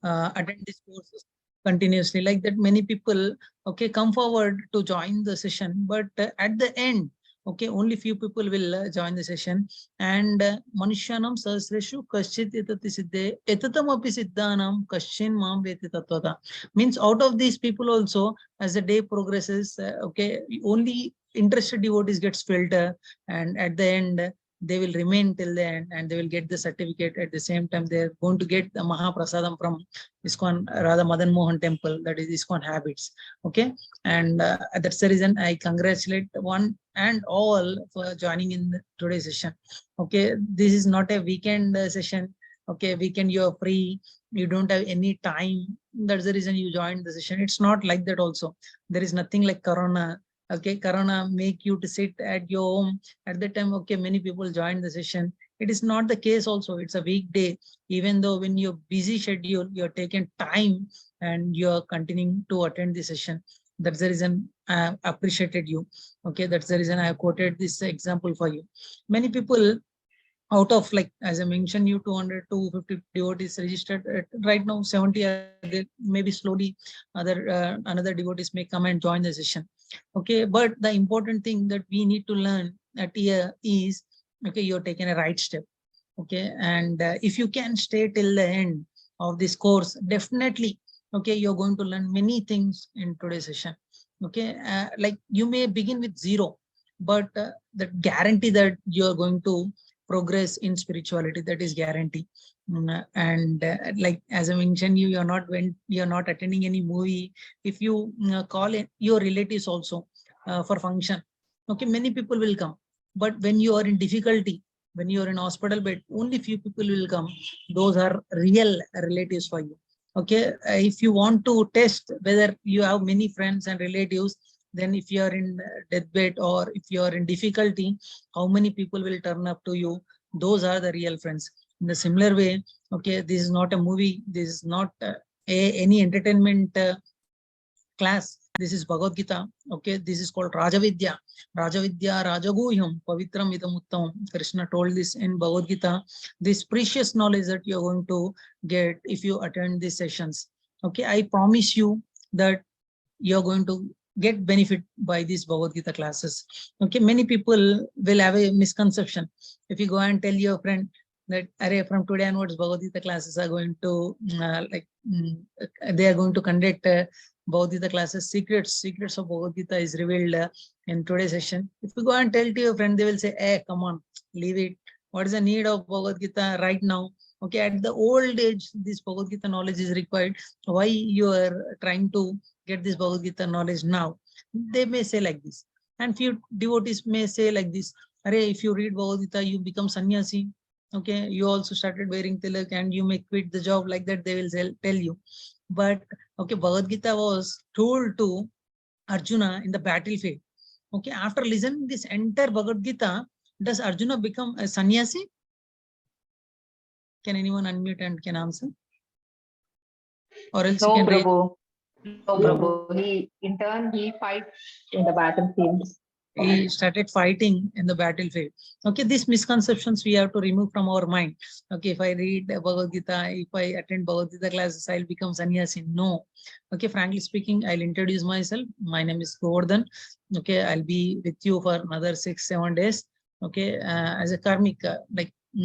attend these courses continuously. Like that, many people, okay, come forward to join the session, but at the end, okay, only few people will join the session. And Manushyanam sahasreshu kaschit etati siddhe etatamopi siddhanam kaschin mam veti tatvata. Means out of these people also, as the day progresses, okay, only interested devotees gets filtered, and at the end they will remain till the end, and they will get the certificate. At the same time, they are going to get the Mahaprasadam from ISKCON Radha Madan Mohan temple, that is ISKCON habits. Okay, and that's the reason I congratulate one and all for joining in today's session. Okay, this is not a weekend session. Okay, weekend you are free, you don't have any time. That's the reason you joined the session. It's not like that also. There is nothing like Corona. Okay, Corona make you to sit at your home. At that time, okay, many people join the session. It is not the case also. It's a weekday. Even though when you're busy schedule, you're taking time and you're continuing to attend the session. That's the reason I appreciated you. Okay, that's the reason I quoted this example for you. Many people, out of, like as I mentioned, you 200 to 250 devotees registered. Right now 70 are there. Maybe slowly another devotees may come and join the session. Okay, but the important thing that we need to learn at here is, okay, you're taking a right step. Okay, and if you can stay till the end of this course, definitely, okay, you're going to learn many things in today's session. Okay, like you may begin with zero, but the guarantee that you're going to progress in spirituality, that is guarantee. And like as I mentioned, you're not, when you're not attending any movie, if you call in your relatives also for function, okay, many people will come. But when you are in difficulty, when you are in hospital bed, only few people will come. Those are real relatives for you. Okay, if you want to test whether you have many friends and relatives, then if you are in deathbed or if you are in difficulty, how many people will turn up to you? Those are the real friends. In the similar way, okay, this is not a movie, this is not any entertainment class. This is Bhagavad Gita. Okay, this is called Rajavidya. Rajavidya Rajaguhyam Pavitram Idamuttam. Krishna told this in Bhagavad Gita. This precious knowledge that you're going to get if you attend these sessions. Okay, I promise you that you're going to get benefit by these Bhagavad Gita classes. Okay, many people will have a misconception. If you go and tell your friend that, array, from today onwards, Bhagavad Gita classes are going to they are going to conduct Bhagavad Gita classes. Secrets of Bhagavad Gita is revealed in today's session. If you go and tell to your friend, they will say, "Hey, come on, leave it. What is the need of Bhagavad Gita right now? Okay, at the old age, this Bhagavad Gita knowledge is required. Why you are trying to get this Bhagavad Gita knowledge now?" They may say like this. And few devotees may say like this, "Arey, if you read Bhagavad Gita, you become sannyasi. Okay, you also started wearing tilak and you may quit the job," like that they will tell you. But okay, Bhagavad Gita was told to Arjuna in the battlefield. Okay, after listening this entire Bhagavad Gita, does Arjuna become a sannyasi? Can anyone unmute and can answer? Or else you No, can read. Prabhu. No, Prabhu. In turn, he fights in the battlefield. He started fighting in the battlefield. Okay, these misconceptions we have to remove from our mind. Okay, if I read Bhagavad Gita, if I attend Bhagavad Gita classes, I'll become sannyasi. No. Okay, frankly speaking, I'll introduce myself. My name is Goverdhan. Okay, I'll be with you for another 6-7 days. Okay, as a karmic,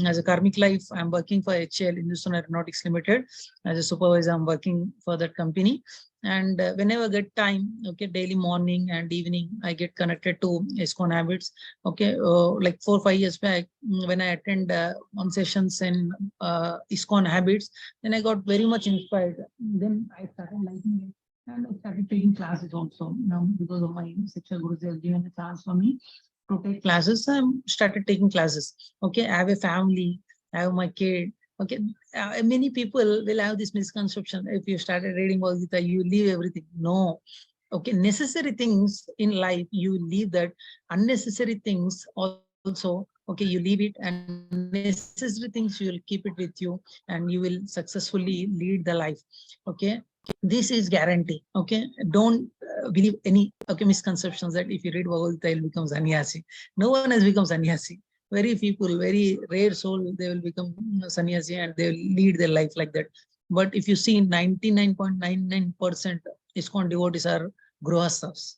as a karmic life, I'm working for HL, Hindustan Aeronautics Limited. As a supervisor, I'm working for that company. And whenever I get time, okay, daily morning and evening, I get connected to ISKCON habits. Okay, like 4-5 years back, when I attend one sessions in ISKCON habits, then I got very much inspired. Then I started liking it, and I started taking classes also. Now, because of my sexual gurus, they have given a chance for me to take classes. I started taking classes. Okay, I have a family, I have my kid. Okay, many people will have this misconception. If you started reading Bhagavad Gita, you leave everything. No. Okay, necessary things in life, you leave that. Unnecessary things also, okay, you leave it. And necessary things, you will keep it with you and you will successfully lead the life. Okay, this is guarantee. Okay, don't believe any, okay, misconceptions that if you read Bhagavad Gita, you'll become sannyasi. No one has become sannyasi. Very people, very rare soul, they will become sannyasi and they will lead their life like that. But if you see 99.99% ISKCON devotees are grihasthas.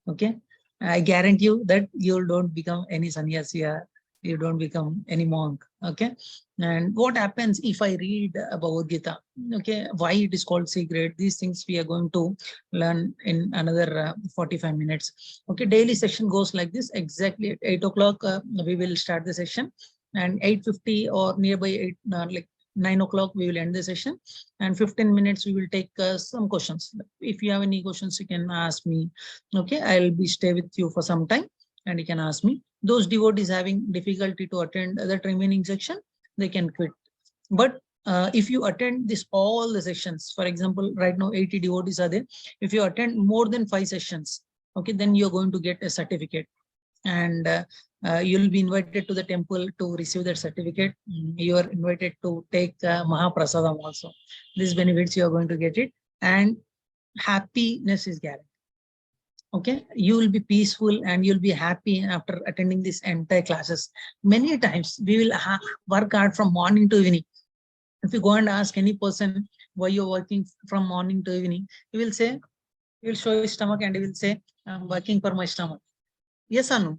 Okay, I guarantee you that you don't become any sannyasi, you don't become any monk. Okay, and what happens if I read Bhagavad Gita? Okay, why it is called secret? These things we are going to learn in another 45 minutes. Okay, daily session goes like this. Exactly at 8 o'clock, we will start the session, and 8:50 or nearby 8, like 9 o'clock, we will end the session, and 15 minutes we will take some questions. If you have any questions, you can ask me. Okay, I'll be stay with you for some time, and you can ask me. Those devotees having difficulty to attend that remaining section, they can quit. But if you attend this all the sessions, for example, right now 80 devotees are there. If you attend more than 5 sessions, okay, then you're going to get a certificate, and you'll be invited to the temple to receive that certificate. You are invited to take Mahaprasadam also. These benefits you are going to get it, and happiness is guaranteed. Okay, you will be peaceful and you'll be happy after attending this entire classes. Many times we will work hard from morning to evening. If you go and ask any person why you're working from morning to evening, he will say, he will show his stomach and he will say, I'm working for my stomach. Yes or no?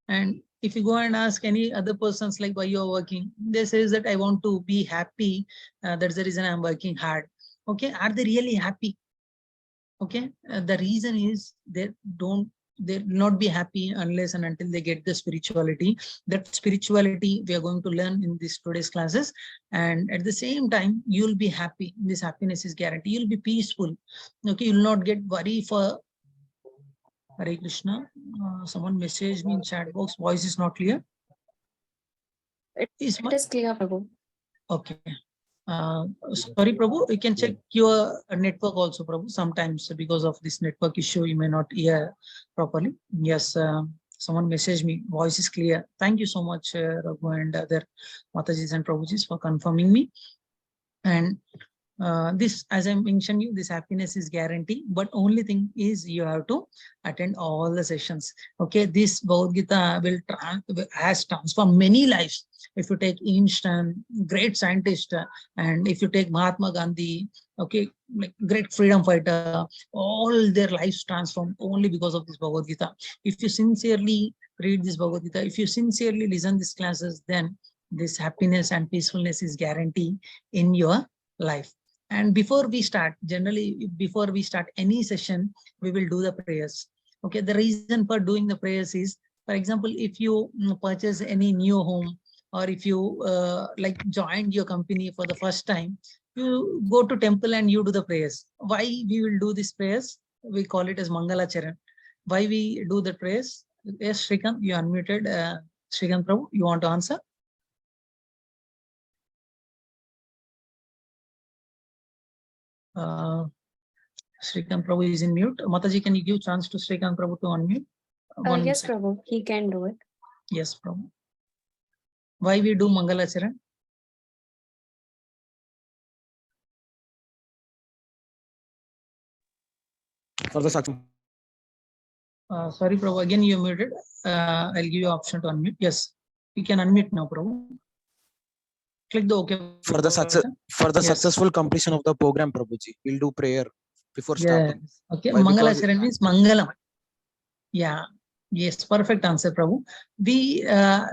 And if you go and ask any other persons like why you're working, they say that I want to be happy. That's the reason I'm working hard. Okay, are they really happy? Okay, the reason is they'll not be happy unless and until they get the spirituality. That spirituality we are going to learn in this today's classes, and at the same time you'll be happy. This happiness is guaranteed. You'll be peaceful. Okay, you'll not get worry for Hare Krishna. Someone messaged me in chat box. Voice is not clear. It is clear, Prabhu. Okay. Sorry, Prabhu, you can check your network also, Prabhu. Sometimes because of this network issue, you may not hear properly. Yes, someone messaged me. Voice is clear. Thank you so much, Raghu and other Matajis and Prabhujis for confirming me. And this, as I mentioned you, this happiness is guaranteed, but only thing is you have to attend all the sessions. Okay, this Bhagavad Gita has transformed many lives. If you take Einstein, great scientist, and if you take Mahatma Gandhi, okay, like great freedom fighter, all their lives transformed only because of this Bhagavad Gita. If you sincerely read this Bhagavad Gita, if you sincerely listen these classes, then this happiness and peacefulness is guaranteed in your life. And before we start, generally, before we start any session, we will do the prayers. Okay, the reason for doing the prayers is, for example, if you purchase any new home, or if you like joined your company for the first time, you go to temple and you do the prayers. Why we will do these prayers? We call it as Mangala Charan. Why we do the prayers? Yes, Shrikant, you unmuted. Shrikant Prabhu, you want to answer? Shrikant Prabhu is in mute. Mataji, can you give chance to Shrikant Prabhu to unmute? Yes, Prabhu, he can do it. Yes, Prabhu. Why we do Mangala Charan? For the success. Sorry, Prabhu, again you muted. I'll give you option to unmute. Yes, you can unmute now, Prabhu. Click the OK. For the successful completion of the program, Prabhuji, we'll do prayer before starting. Okay, Why? Mangala Because Charan means Mangalam. Yeah. Yes, perfect answer, Prabhu. We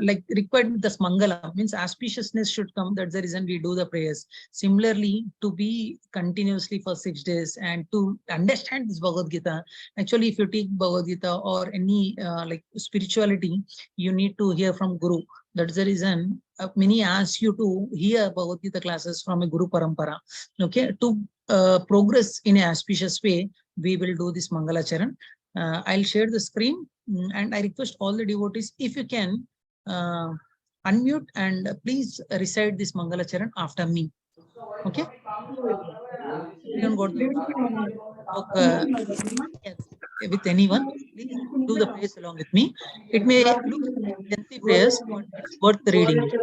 like required this Mangala means auspiciousness should come. That's the reason we do the prayers. Similarly, to be continuously for 6 days and to understand this Bhagavad Gita. Actually, if you take Bhagavad Gita or any like spirituality, you need to hear from Guru. That's the reason many ask you to hear Bhagavad Gita classes from a Guru Parampara. Okay, to progress in an auspicious way, we will do this Mangala Charan. I'll share the screen, and I request all the devotees, if you can, unmute and please recite this Mangala Charan after me. Okay? Everyone got with anyone, please do the prayers along with me. It may look lengthy prayers, but it's worth reading it.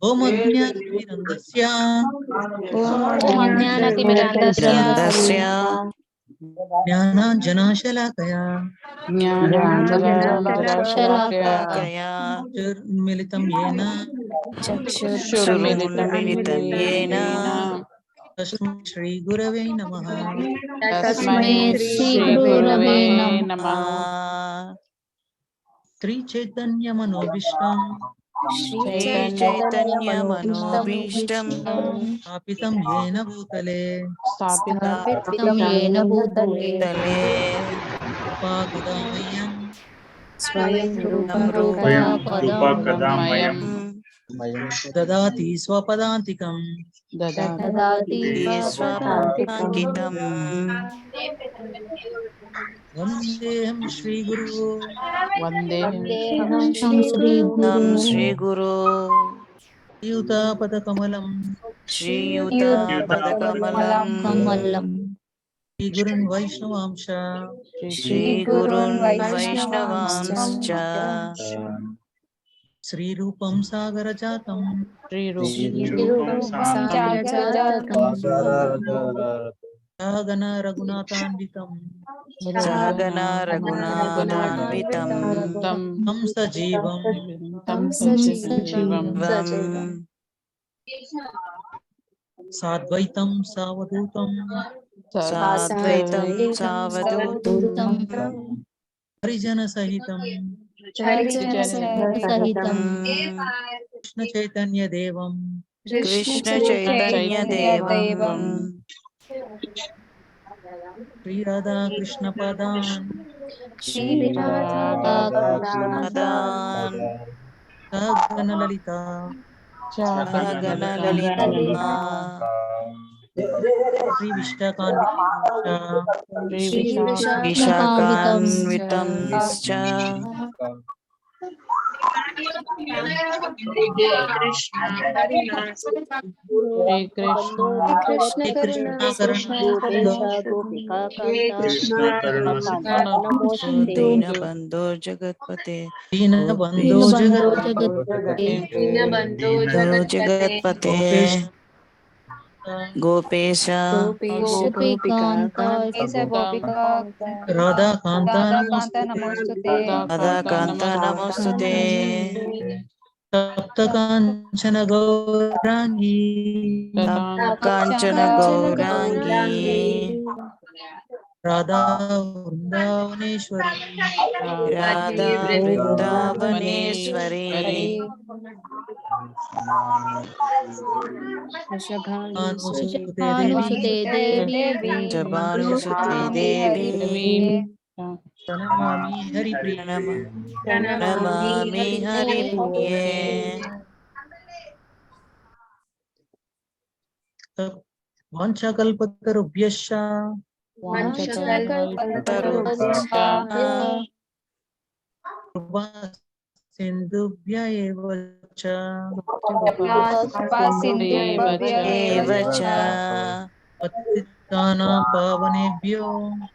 Om Ajnanatirandasya ज्ञानाञ्जनशलाकया ज्ञानाञ्जनशलाकया चक्षुर्मिलितं येन चक्षुरुन्मिलितं येन तस्मै श्रीगुरवे नमः। तस्मै श्रीगुरवे नमः। श्रीचैतन्यमनोभीष्टं श्रीचैतन्यमनोभीष्टं स्थापितं येन भूतले स्थापितं येन भूतले उपागदामह्यं स्वयं रूपं रूपं पदं ददाति स्वपदान्तिकम् ददाति स्वपदान्तिकम् वन्देऽहं श्रीगुरो वन्देऽहं श्रीगुरु श्रीगुरो युतापदकमलं श्रीयुतपदकमलं कमलम् श्रीगुरुन् वैष्णवांश श्रीगुरुन् वैष्णवांश्च श्रीरूपं सागरजातं श्रीरूपं सागरजातकम् गण रघुनाथान्वितं सहगण रघुनाथान्वितं तं सजीवं साद्वैतं सावधूतं साद्वैतं सावधूतं हरिजनसहितं सहितं कृष्णचैतन्यदेवं कृष्णचैतन्यदेवं श्रीराधाकृष्णपदान् श्रीराधाकृष्णपदान् सहगणललिता सहगणललिता श्रीविशाखान्वितांश्च विशाखान्वितंश्च श्रीकृष्ण श्रीकृष्ण दीनबन्धो जगत्पते दीनबन्धो जगत्पते जगत्पते गोपेश गोपेश गोपेश गोपिकान्ता राधाकान्ता राधाकान्त नमोस्तुते सप्तकाञ्चन गौराङ्गी काञ्चन गौराङ्गी राधा वृन्दावनेश्वरी राधा वृन्दावनेश्वरी भानुसुते भानुसुते देवी जबानुसुते देवी प्रणमामि हरिप्रिये प्रणमामि हरिप्रिये वाञ्छाकल्पतरुभ्यश्च कृपा सिन्धुभ्य एव च एव च पतितानां पावनेभ्यो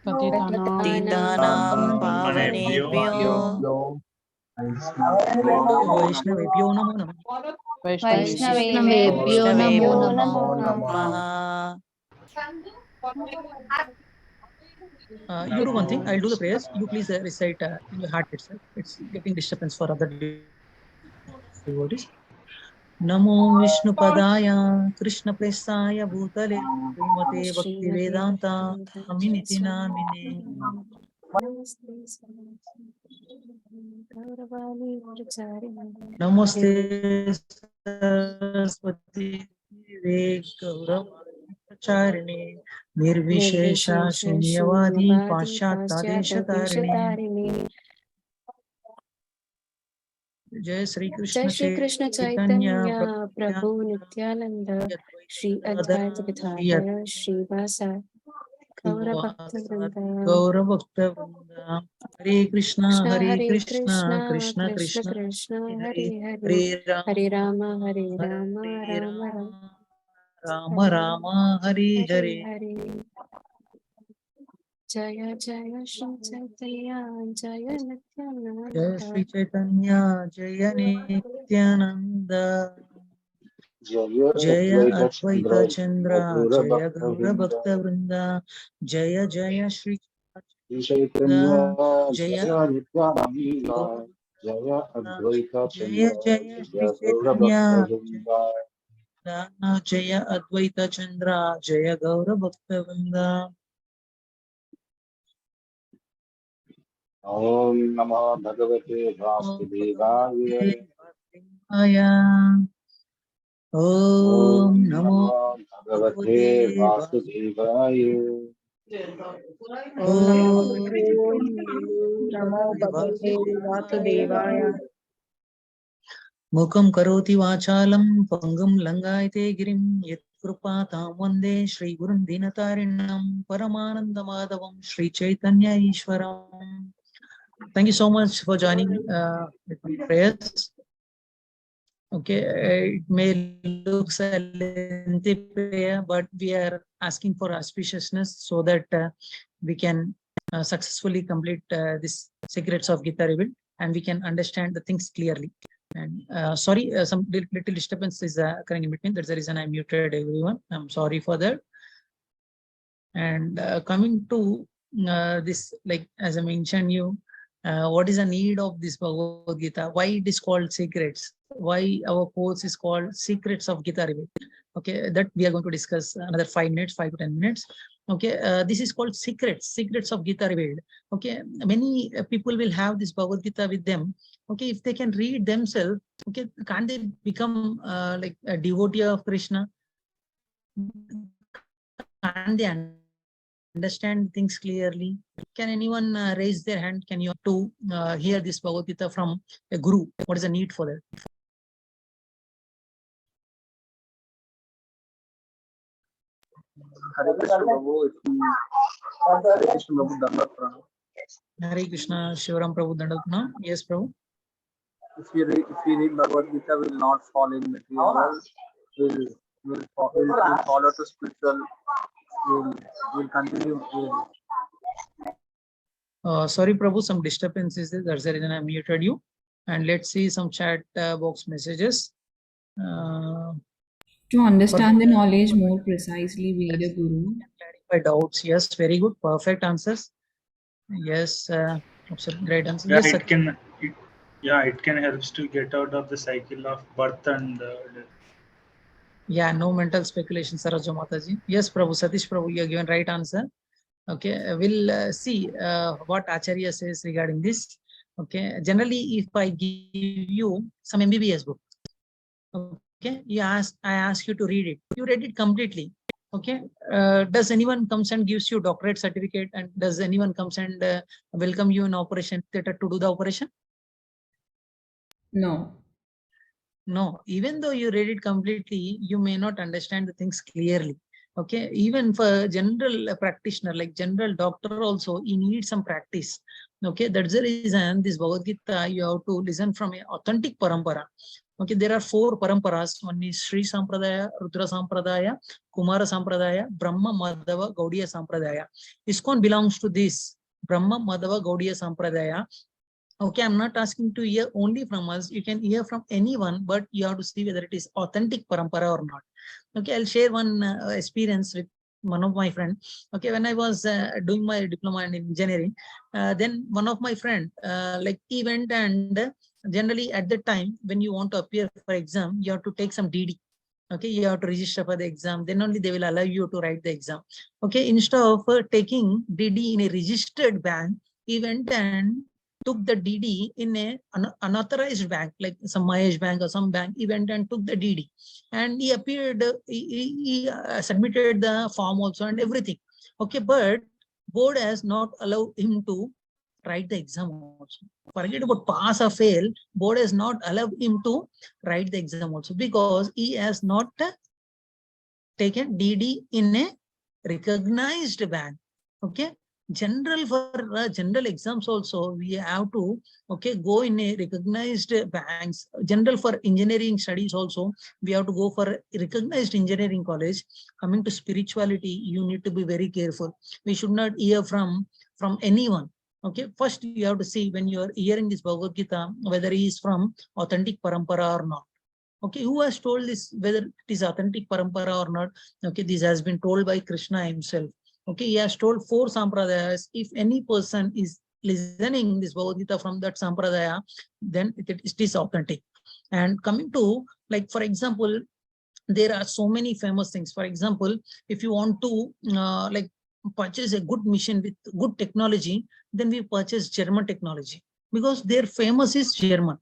पतितानां पावनेभ्यो वैष्णवेभ्यो नमो नमः। वैष्णवेभ्यो नमो नमः। नमः। You do one thing. I'll do the prayers. You please recite in your heart itself. It's getting disturbance for other devotees. नमो विष्णुपदाय कृष्णप्रेष्ठाय भूतले श्रीमते भक्तिवेदान्ता स्वामिनिति नामिने। नमस्ते सरस्वती देवे गौरवाचारिणे निर्विशेष शून्यवादी पाश्चात्देशतारिणे। जय श्री कृष्ण चैतन्य प्रभु नित्यानंद श्री अद्वैत गदाधर श्रीवासा गौरभक्तवृंद। हरे कृष्णा कृष्ण कृष्ण कृष्ण कृष्ण हरे हरे हरे राम राम राम हरे हरे। जय जय श्री चैतन्य जय जय नित्यानंद श्री चैतन्य जय Nityanand. Jaya Advaita Chandra, Jaya Gaura Bhakta Vrinda, Jaya Jaya Shri Chaitanya, Jaya Jaya Advaita Jaya Chandra, Jaya Shri Jaya Gaura Chaitanya, Bhakta Vrinda. Jaya Advaita Chandra, Jaya Gaura Bhakta Vrinda. Om Namah Bhagavate Vasudevaya. Om Om Namo Namah Bhagavate Bhagavate Vasudevaya. Namo Bhagavate Vasudevaya. Mukam karoti vachalam pangam langaite girim yat kripa tam vande Shri Gurun Dinatarinam Paramananda Madhavam Shri Chaitanya Ishwaram. Thank you so much for joining with my prayers. Okay, it may look a lengthy prayer, but we are asking for auspiciousness so that we can successfully complete this secrets of Gita revealed, and we can understand the things clearly. And sorry, some little disturbance is occurring in between. That's the reason I muted everyone. I'm sorry for that. And coming to this, like as I mentioned you, what is the need of this Bhagavad Gita? Why it is called secrets? Why our course is called Secrets of Gita Revealed? Okay, that we are going to discuss another 5 minutes, 5 to 10 minutes. Okay, this is called secrets of Gita Revealed. Okay, many people will have this Bhagavad Gita with them. Okay, if they can read themselves, okay, can't they become like a devotee of Krishna? Can't they understand things clearly? Can anyone raise their hand? Can you to hear this Bhagavad Gita from a guru? What is the need for that? Hare Krishna Prabhu, Hare Krishna Prabhu, Dandavat Pranam. Hare Krishna, Shivaram Prabhu Dandapana. Yes, Prabhu. If we read Bhagavad Gita, we will not fall in material world. We'll follow to spiritual. We'll continue. Sorry, Prabhu, some disturbance is there. That's the reason I muted you. And let's see some chat box messages. To understand the knowledge more precisely, we need a guru. Clarify doubts. Yes, very good. Perfect answers. Yes, absolutely great answer. Yeah, Yes, it can help to get out of the cycle of birth and death. Yeah, no mental speculation, Sarojha Mataji. Yes, Prabhu, Satish Prabhu, you have given right answer. Okay, we'll see what Acharya says regarding this. Okay, generally, if I give you some MBBS book, okay, I ask you to read it. You read it completely. Okay, does anyone comes and gives you doctorate certificate, and does anyone comes and welcome you in operation theater to do the operation? No. No, even though you read it completely, you may not understand the things clearly. Okay, even for general practitioner, like general doctor also, you need some practice. Okay, that's the reason this Bhagavad Gita, you have to listen from an authentic parampara. Okay, there are 4 paramparas. One is Sri Sampradaya, Rudra Sampradaya, Kumara Sampradaya, Brahma Madhava Gaudiya Sampradaya. ISKCON belongs to this Brahma Madhava Gaudiya Sampradaya. Okay, I'm not asking to hear only from us. You can hear from anyone, but you have to see whether it is authentic parampara or not. Okay, I'll share one experience with one of my friend. Okay, when I was doing my diploma in engineering, then one of my friend like he went and generally at the time when you want to appear for exam, you have to take some DD. Okay, you have to register for the exam, then only they will allow you to write the exam. Okay, instead of taking DD in a registered bank, he went and took the DD in a unauthorized bank, like some Mahesh bank or some bank. He went and took the DD, and he appeared, he submitted the form also and everything. Okay, but board has not allowed him to write the exam also. Forget about pass or fail, board has not allowed him to write the exam also, because he has not taken DD in a recognized bank. Okay, general for general exams also we have to, okay, go in a recognized banks. General for engineering studies also we have to go for recognized engineering college. Coming to spirituality, you need to be very careful. We should not hear from anyone. Okay, first you have to see when you are hearing this Bhagavad Gita whether he is from authentic parampara or not. Okay, who has told this, whether it is authentic parampara or not? Okay, this has been told by Krishna himself. Okay, he has told 4 sampradayas. If any person is listening this Bhagavad Gita from that sampradaya, then it is authentic. And coming to, like, for example, there are so many famous things. For example, if you want to like purchase a good machine with good technology, then we purchase German technology because their famous is German.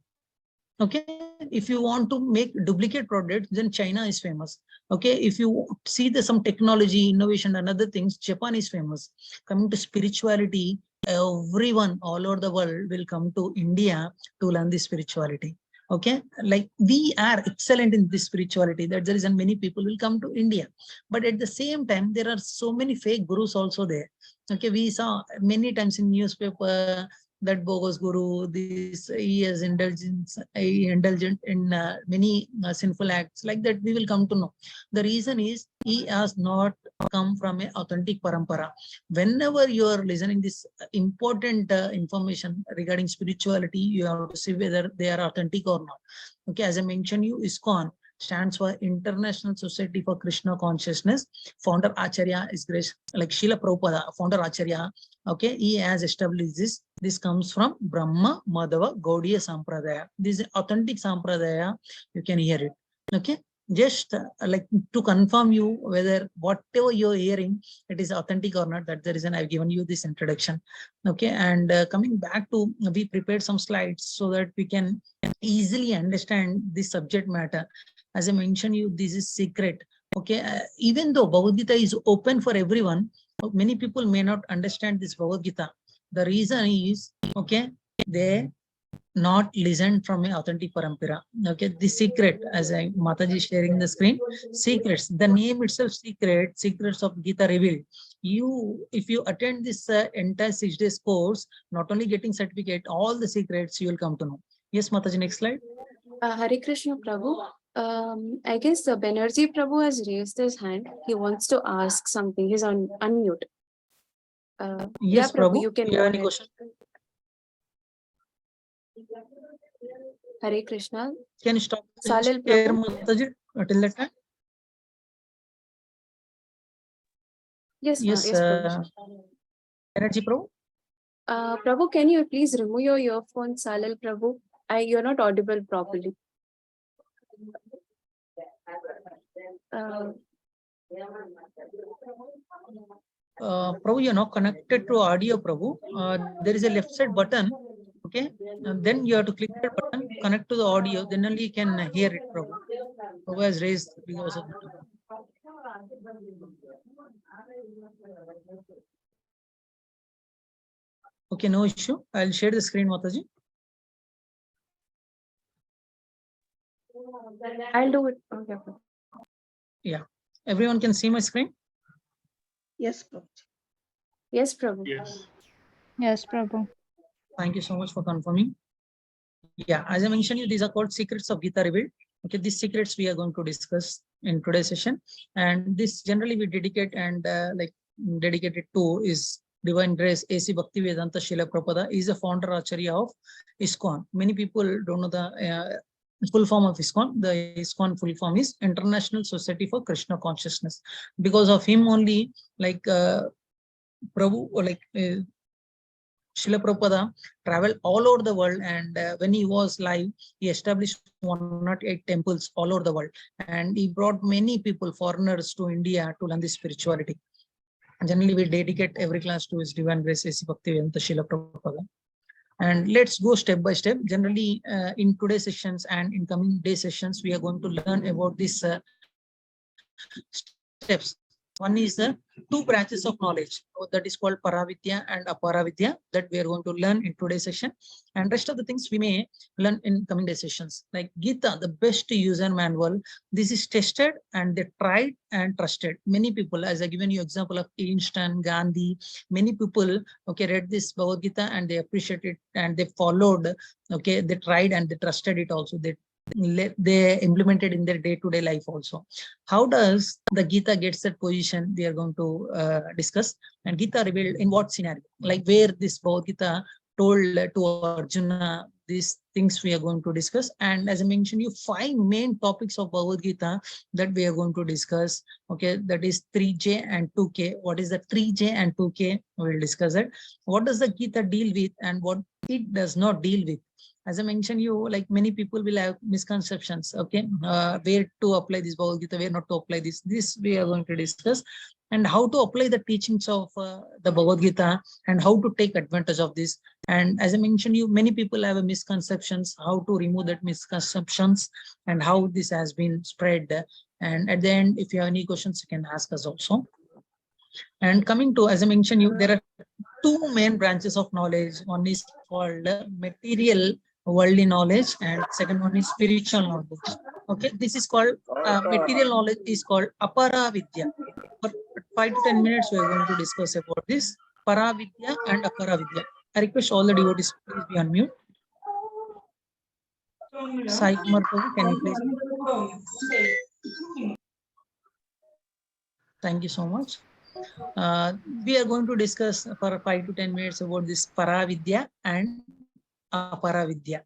Okay, if you want to make duplicate products, then China is famous. Okay, if you see the some technology innovation and other things, Japan is famous. Coming to spirituality, everyone all over the world will come to India to learn this spirituality. Okay, like we are excellent in this spirituality, that there is and many people will come to India. But at the same time, there are so many fake gurus also there. Okay, we saw many times in newspaper that bogus guru, this he is indulgent in many sinful acts, like that we will come to know. The reason is he has not come from an authentic parampara. Whenever you are listening this important information regarding spirituality, you have to see whether they are authentic or not. Okay, as I mentioned you, ISKCON stands for International Society for Krishna Consciousness. Founder Acharya is Grace, like Srila Prabhupada, founder Acharya. Okay, he has established this. This comes from Brahma Madhava Gaudiya Sampradaya. This is authentic Sampradaya. You can hear it. Okay, just like to confirm you whether whatever you're hearing, it is authentic or not. That's the reason I've given you this introduction. Okay, and coming back to, we prepared some slides so that we can easily understand this subject matter. As I mentioned you, this is secret. Okay, even though Bhagavad Gita is open for everyone, many people may not understand this Bhagavad Gita. The reason is, okay, they not listen from an authentic parampara. Okay, the secret, as I Mataji is sharing the screen, secrets, the name itself secret, secrets of Gita revealed. You, if you attend this entire 6 days course, not only getting certificate, all the secrets you will come to know. Yes, Mataji, next slide. Hare Krishna, Prabhu. I guess the Banerjee Prabhu has raised his hand. He wants to ask something. He's on unmute. Yeah, Yes, Prabhu, Prabhu, you can you go have any ahead. question? Hare Krishna. Can you stop Salil share, Prabhu? Mataji, till that time? Yes, Yes, yes, Prabhu. Energy Prabhu. Prabhu, can you please remove your earphone, Salil Prabhu? You're not audible properly. Prabhu, you're not connected to audio, Prabhu. There is a left side button. Okay, and then you have to click that button, connect to the audio, then only you can hear it, Prabhu. Prabhu has raised because of that. Okay, no issue. I'll share the screen, Mataji. I'll do it. Okay. Yeah, everyone can see my screen. Yes, Prabhu. Yes, Prabhu. Yes. Yes, Prabhu. Thank you so much for confirming. Yeah, as I mentioned you, these are called secrets of Gita revealed. Okay, these secrets we are going to discuss in today's session, and this generally we dedicate and like dedicated to is Divine Grace A.C. Bhaktivedanta Srila Prabhupada is a founder Acharya of ISKCON. Many people don't know the full form of ISKCON. The ISKCON full form is International Society for Krishna Consciousness. Because of him only, like Prabhu, like Srila Prabhupada traveled all over the world, and when he was live, he established 108 temples all over the world, and he brought many people, foreigners, to India to learn this spirituality. Generally, we dedicate every class to His Divine Grace A.C. Bhaktivedanta Srila Prabhupada. And let's go step by step. Generally, in today's sessions and in coming day sessions, we are going to learn about these steps. One is the 2 branches of knowledge, that is called Paravidya and Aparavidya, that we are going to learn in today's session. And rest of the things we may learn in coming day sessions. Like Gita, the best user manual, this is tested and they tried and trusted. Many people, as I given you example of Einstein, Gandhi, many people, okay, read this Bhagavad Gita and they appreciate it and they followed, okay, they tried and they trusted it also. They implemented in their day-to-day life also. How does the Gita gets that position? We are going to discuss. And Gita revealed in what scenario? Like where this Bhagavad Gita told to Arjuna these things we are going to discuss. And as I mentioned, you 5 main topics of Bhagavad Gita that we are going to discuss. Okay, that is 3J and 2K. What is the 3J and 2K? We will discuss it. What does the Gita deal with and what it does not deal with? As I mentioned, you like many people will have misconceptions. Okay, where to apply this Bhagavad Gita, where not to apply this. This we are going to discuss, and how to apply the teachings of the Bhagavad Gita and how to take advantage of this. And as I mentioned, you many people have a misconceptions, how to remove that misconceptions and how this has been spread. And at the end, if you have any questions, you can ask us also. And coming to, as I mentioned, you there are 2 main branches of knowledge. One is called material worldly knowledge, and second one is spiritual knowledge. Okay, this is called material knowledge is called apara vidya. For 5 to 10 minutes, we are going to discuss about this para vidya and apara vidya. I request all the devotees please be on mute. Sai Kumar Prabhu, can you please? Thank you so much. We are going to discuss for 5 to 10 minutes about this para vidya and apara vidya.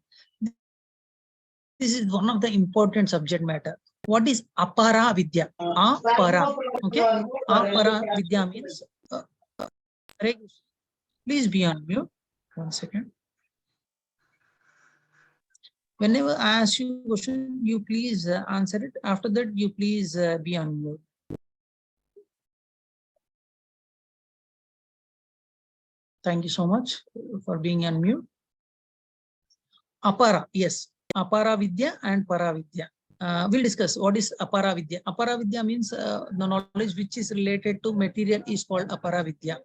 This is one of the important subject matter. What is apara vidya? Apara. Okay. Apara vidya means. Please be on mute. 1 second. Whenever I ask you a question, you please answer it. After that, you please be on mute. Thank you so much for being on mute. Apara, yes. Apara Vidya and Para Vidya. We'll discuss what is Apara Vidya. Apara Vidya means the knowledge which is related to material is called Apara Vidya.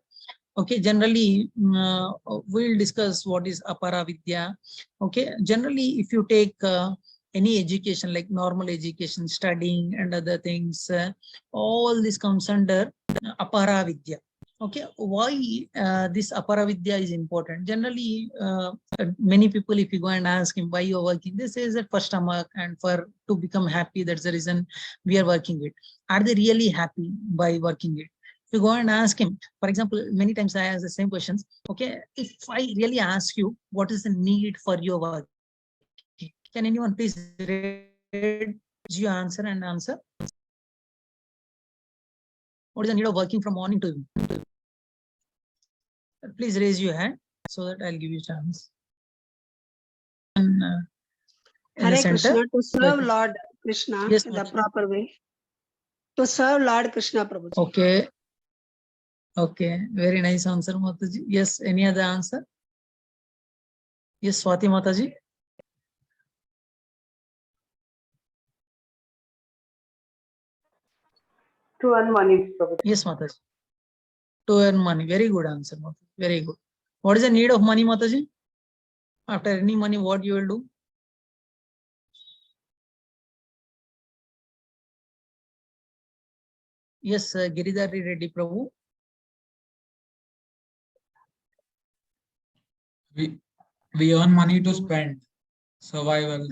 Okay, generally we'll discuss what is Apara Vidya. Okay, generally if you take any education like normal education, studying and other things, all this comes under Apara Vidya. Okay, why this Apara Vidya is important? Generally, many people, if you go and ask him why you are working, they say that for stomach and for to become happy, that's the reason we are working it. Are they really happy by working it? If you go and ask him, for example, many times I ask the same questions. Okay, if I really ask you, what is the need for your work? Can anyone please read your answer and answer? What is the need of working from morning to evening? Please raise your hand so that I'll give you a chance. And, Hare Krishna, to serve Lord Krishna yes, in the proper way. To serve Lord Krishna, Prabhuji. Okay. Okay. Very nice answer, Mataji. Yes. Any other answer? Yes, Swati Mataji. To earn money, Prabhuji. Yes, Mataji. To earn money. Very good answer, Mataji. Very good. What is the need of money, Mataji? After earning money, what you will do? Yes, Giridhari Reddy Prabhu. We earn money to spend. Survival.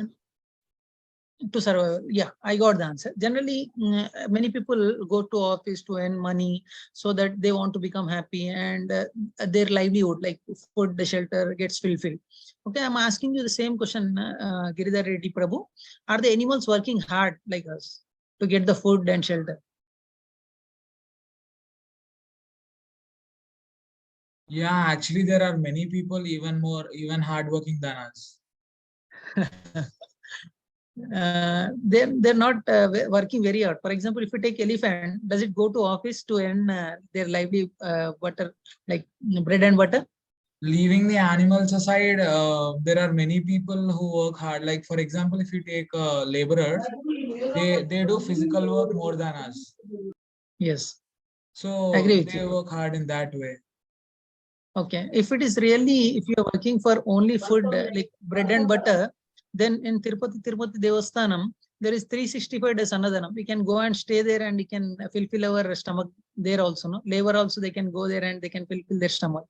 To survive. Yeah, I got the answer. Generally, many people go to office to earn money so that they want to become happy and their livelihood, like food, the shelter, gets fulfilled. Okay, I'm asking you the same question, Giridhar Reddy Prabhu. Are the animals working hard like us to get the food and shelter? Yeah, actually, there are many people even hardworking than us. They're not working very hard. For example, if you take elephant, does it go to office to earn their lively butter, like bread and butter? Leaving the animals aside, there are many people who work hard. Like for example, if you take laborers, they do physical work more than us. Yes. So agree with they you. work hard in that way. Okay, if it is really, if you are working for only food like bread and butter, then in Tirupati Devasthanam, there is 365 days Annadhanam. We can go and stay there and we can fulfill our stomach there also. No? Labor also, they can go there and they can fulfill their stomach.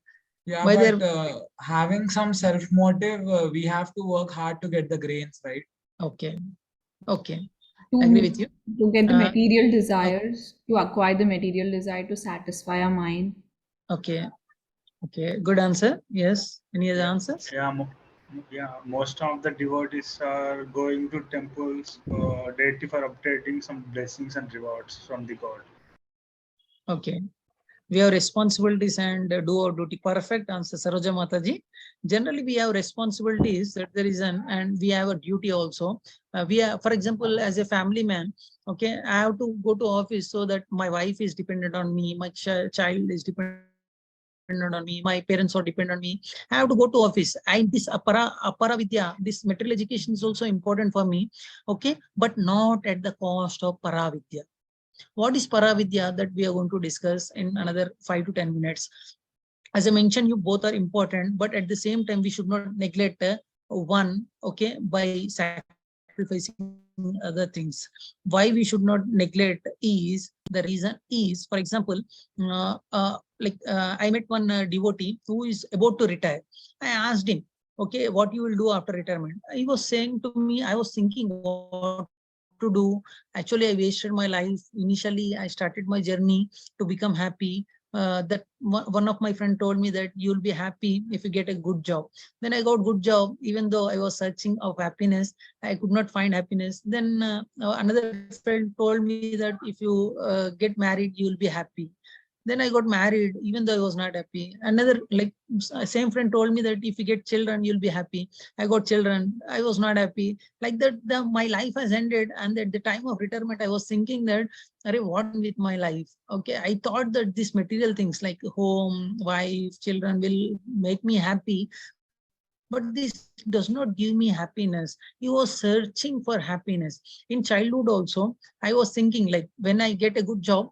Yeah, By but having some self-motive, we have to work hard to get the grains, right? Okay, okay, To, agree with you. to get the material desires, to acquire the material desire to satisfy our mind. Okay, okay, good answer. Yes, any other answers? Yeah, Yeah, most of the devotees are going to temples daily for obtaining some blessings and rewards from the god. Okay. We have responsibilities and do our duty. Perfect answer, Saroja Mataji. Generally, we have responsibilities, that's the reason, and we have a duty also. We are, for example, as a family man, okay, I have to go to office so that my wife is dependent on me, my child is dependent on me, my parents are dependent on me. I have to go to office. This apara vidya, this material education is also important for me, okay, but not at the cost of para vidya. What is Paravidya, that we are going to discuss in another 5 to 10 minutes. As I mentioned, you both are important, but at the same time, we should not neglect one, okay, by sacrificing other things. Why we should not neglect is, the reason is, for example, I met one devotee who is about to retire. I asked him, okay, what you will do after retirement? He was saying to me, I was thinking what to do. Actually, I wasted my life. Initially, I started my journey to become happy. That one of my friend told me that you'll be happy if you get a good job. Then I got good job. Even though I was searching of happiness, I could not find happiness. Then another friend told me that if you get married, you'll be happy. Then I got married, even though I was not happy. Another, like, same friend told me that if you get children, you'll be happy. I got children, I was not happy. Like that, my life has ended. And at the time of retirement, I was thinking that, what with my life? Okay, I thought that these material things like home, wife, children will make me happy. But this does not give me happiness. He was searching for happiness. In childhood also, I was thinking like, when I get a good job,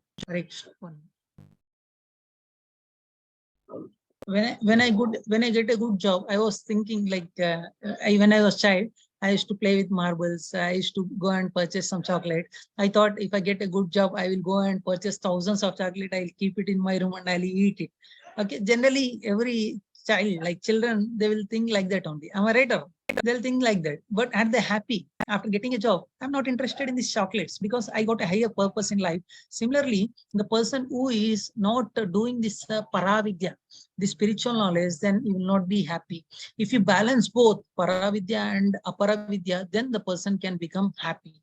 when I get a good job, I was thinking like, when I was child, I used to play with marbles. I used to go and purchase some chocolate. I thought if I get a good job, I will go and purchase thousands of chocolate. I'll keep it in my room and I'll eat it. Okay, generally every child, like children, they will think like that only. Am I right? Or they'll think like that. But are they happy after getting a job? I'm not interested in these chocolates because I got a higher purpose in life. Similarly, the person who is not doing this paravidya, the spiritual knowledge, then you will not be happy. If you balance both paravidya and aparavidya, then the person can become happy.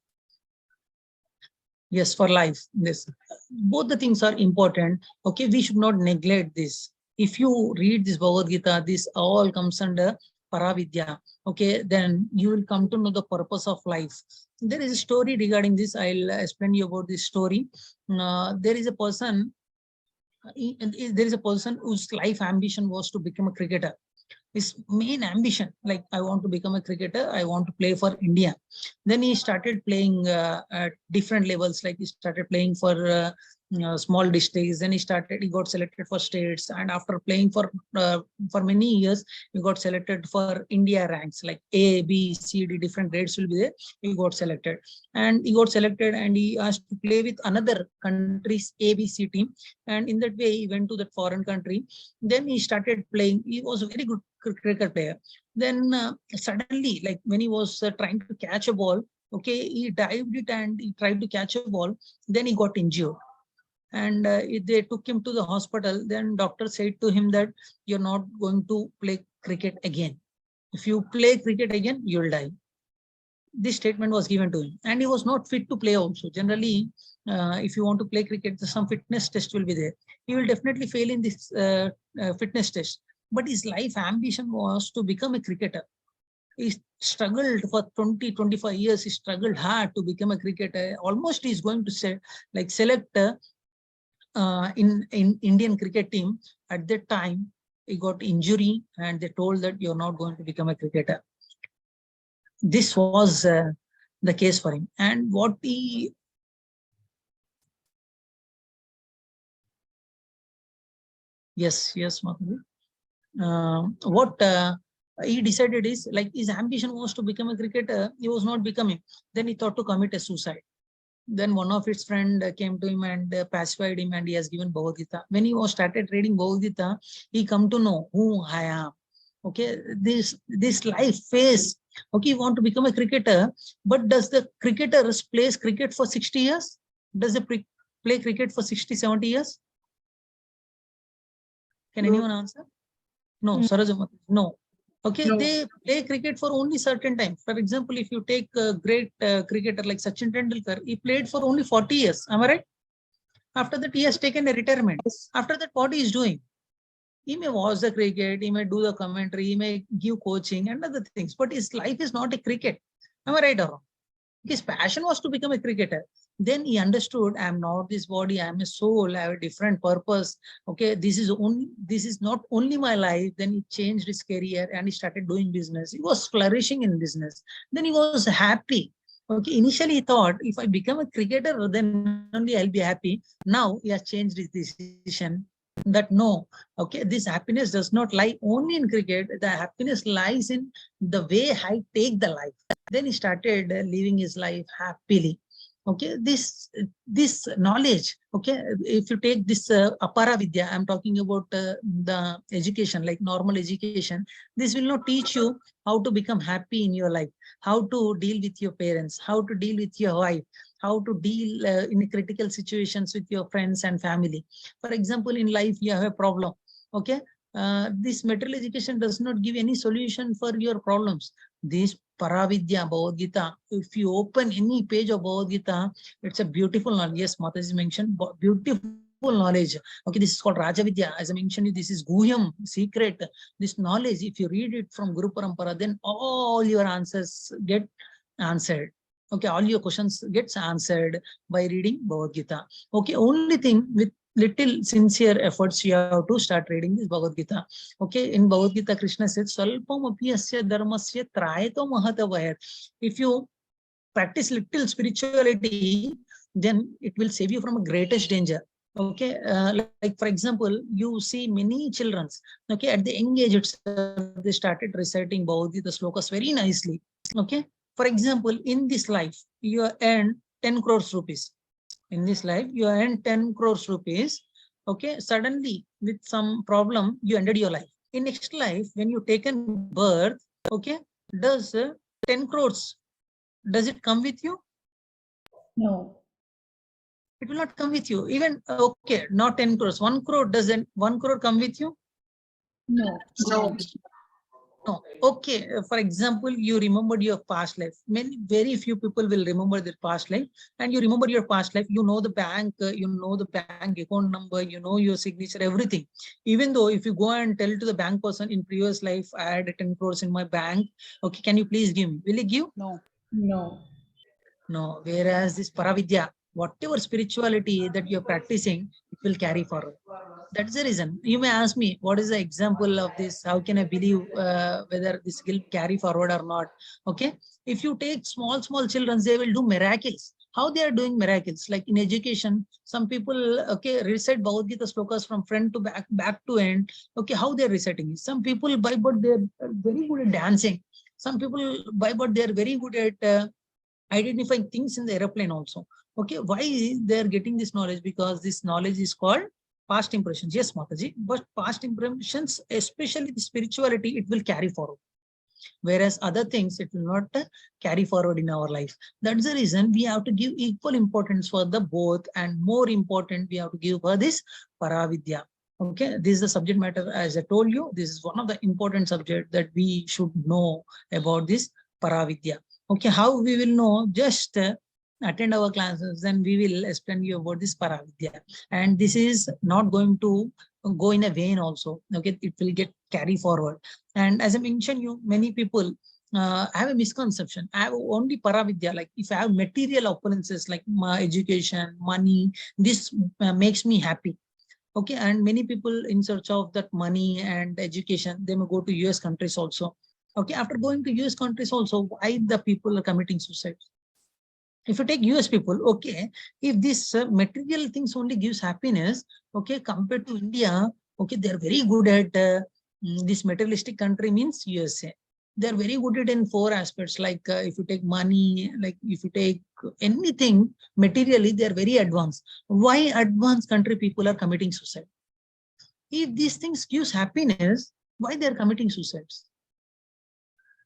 Yes, for life. This, both the things are important. Okay, we should not neglect this. If you read this Bhagavad Gita, this all comes under paravidya. Okay, then you will come to know the purpose of life. There is a story regarding this. I'll explain you about this story. There is a person whose life ambition was to become a cricketer. His main ambition, like, I want to become a cricketer, I want to play for India. Then he started playing at different levels, like he started playing for small districts. Then he got selected for states, and after playing for many years, he got selected for India ranks, like A, B, C, D, different grades will be there. He got selected, and he asked to play with another country's ABC team, and in that way he went to that foreign country. Then he started playing. He was a very good cricket player. Then suddenly, like when he was trying to catch a ball, okay, he dived it and he tried to catch a ball. Then he got injured, and they took him to the hospital. Then doctor said to him that you're not going to play cricket again. If you play cricket again, you'll die. This statement was given to him, and he was not fit to play also. Generally, if you want to play cricket, some fitness test will be there. He will definitely fail in this fitness test. But his life ambition was to become a cricketer. He struggled for 20-25 years. He struggled hard to become a cricketer. Almost he's going to say, like, select in Indian cricket team. At that time, he got injury, and they told that you're not going to become a cricketer. This was the case for him. And what he yes, Madhu. What he decided is, like, his ambition was to become a cricketer. He was not becoming. Then he thought to commit a suicide. Then one of his friend came to him and pacified him, and he has given Bhagavad Gita. When he was started reading Bhagavad Gita, he come to know who I am. Okay, this life phase. Okay, you want to become a cricketer, but does the cricketers plays cricket for 60 years? Does they play cricket for 60-70 years? Can anyone answer? No, Sarojamati, no. Okay, they play cricket for only certain time. For example, if you take a great cricketer like Sachin Tendulkar, he played for only 40 years. Am I right? After that, he has taken a retirement. After that, what he is doing? He may watch the cricket, he may do the commentary, he may give coaching and other things, but his life is not a cricket. Am I right or wrong? His passion was to become a cricketer. Then he understood, I am not this body, I am a soul, I have a different purpose. Okay, this is not only my life. Then he changed his career and he started doing business. He was flourishing in business. Then he was happy. Okay, initially he thought, if I become a cricketer, then only I'll be happy. Now he has changed his decision that no, okay, this happiness does not lie only in cricket. The happiness lies in the way I take the life. Then he started living his life happily. Okay, this knowledge, okay, if you take this apara vidya, I'm talking about the education, like normal education, this will not teach you how to become happy in your life, how to deal with your parents, how to deal with your wife, how to deal in critical situations with your friends and family. For example, in life you have a problem, okay, this material education does not give any solution for your problems. This Paravidya Bhagavad Gita, if you open any page of Bhagavad Gita, it's a beautiful knowledge. Yes, Mataji mentioned beautiful knowledge. Okay, this is called Rajavidya. As I mentioned, this is Guhyam, secret. This knowledge, if you read it from Guru Parampara, then all your answers get answered. Okay, all your questions gets answered by reading Bhagavad Gita. Okay, only thing, with little sincere efforts, you have to start reading this Bhagavad Gita. Okay, in Bhagavad Gita, Krishna said, Salpam apiyasya dharmasya trayato mahatavayat. If you practice little spirituality, then it will save you from a greatest danger. Okay, like for example, you see many children, okay, at the young age itself, they started reciting Bhagavad Gita slokas very nicely. Okay, for example, in this life, you earn 10 crores rupees. In this life, you earn 10 crores rupees. Okay, suddenly with some problem, you ended your life. In next life, when you taken birth, okay, does 10 crores, does it come with you? No. It will not come with you. Even, okay, not 10 crores, 1 crore, doesn't 1 crore come with you? No. No. Okay, for example, you remembered your past life. Very few people will remember their past life. And you remember your past life, you know the bank account number, you know your signature, everything. Even though if you go and tell to the bank person, in previous life, I had 10 crores in my bank. Okay, can you please give me? Will he give? No. No. No. Whereas this Paravidya, whatever spirituality that you're practicing, it will carry forward. That's the reason. You may ask me, what is the example of this? How can I believe whether this will carry forward or not? Okay. If you take small children, they will do miracles. How they are doing miracles? Like in education, some people, okay, recite Bhagavad Gita slokas from front to back to end. Okay, how they're reciting it. Some people, by birth, they're very good at dancing. Some people, by birth, they're very good at identifying things in the airplane also. Okay, why they are getting this knowledge? Because this knowledge is called past impressions. Yes, Mataji, but past impressions, especially the spirituality, it will carry forward. Whereas other things, it will not carry forward in our life. That's the reason we have to give equal importance for the both, and more important, we have to give for this Paravidya. Okay, this is the subject matter. As I told you, this is one of the important subjects that we should know about this Paravidya. Okay, how we will know? Just attend our classes, then we will explain you about this Paravidya. And this is not going to go in a vain also. Okay, it will get carry forward. And as I mentioned, you many people have a misconception. I have only Paravidya, like if I have material opulences like my education, money, this makes me happy. Okay, and many people in search of that money and education, they may go to US countries also. Okay, after going to US countries also, why the people are committing suicide? If you take US people, okay, if this material things only gives happiness, okay, compared to India, okay, they're very good at this materialistic country means USA. They're very good at in 4 aspects, like if you take money, like if you take anything materially, they're very advanced. Why advanced country people are committing suicide? If these things gives happiness, why they're committing suicides?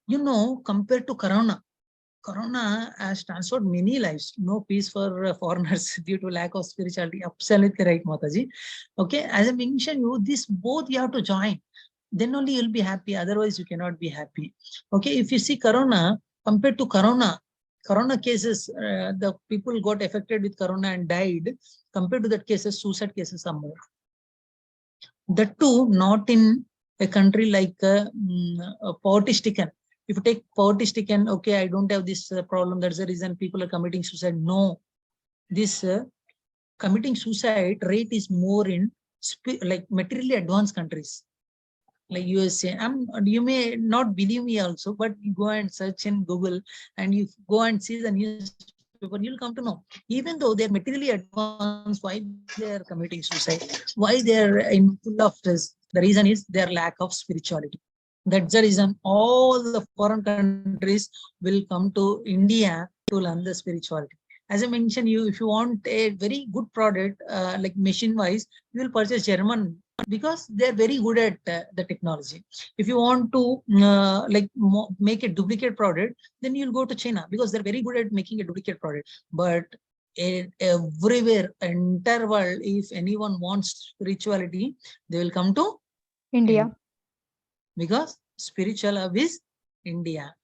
You know, compared to Corona has transferred many lives. No peace for foreigners due to lack of spirituality. Absolutely right, Mataji. Okay, as I mentioned you, this both you have to join. then only you'll be happy. Otherwise, you cannot be happy. Okay, if you see Corona, compared to Corona cases, the people got affected with Corona and died. Compared to that cases, suicide cases are more. That too, not in a country like poverty-stricken. If you take poverty-stricken, okay, I don't have this problem, that's the reason people are committing suicide. No, this committing suicide rate is more in like materially advanced countries like USA. You may not believe me also, but you go and search in Google and you go and see the newspaper, you'll come to know. Even though they're materially advanced, why they are committing suicide? Why they are in full of stress? The reason is their lack of spirituality. That's the reason all the foreign countries will come to India to learn the spirituality. As I mentioned, if you want a very good product, like machine wise, you will purchase German because they're very good at the technology. If you want to make a duplicate product, then you'll go to China because they're very good at making a duplicate product. But everywhere, entire world, if anyone wants spirituality, they will come to India. Because spiritual hub is India.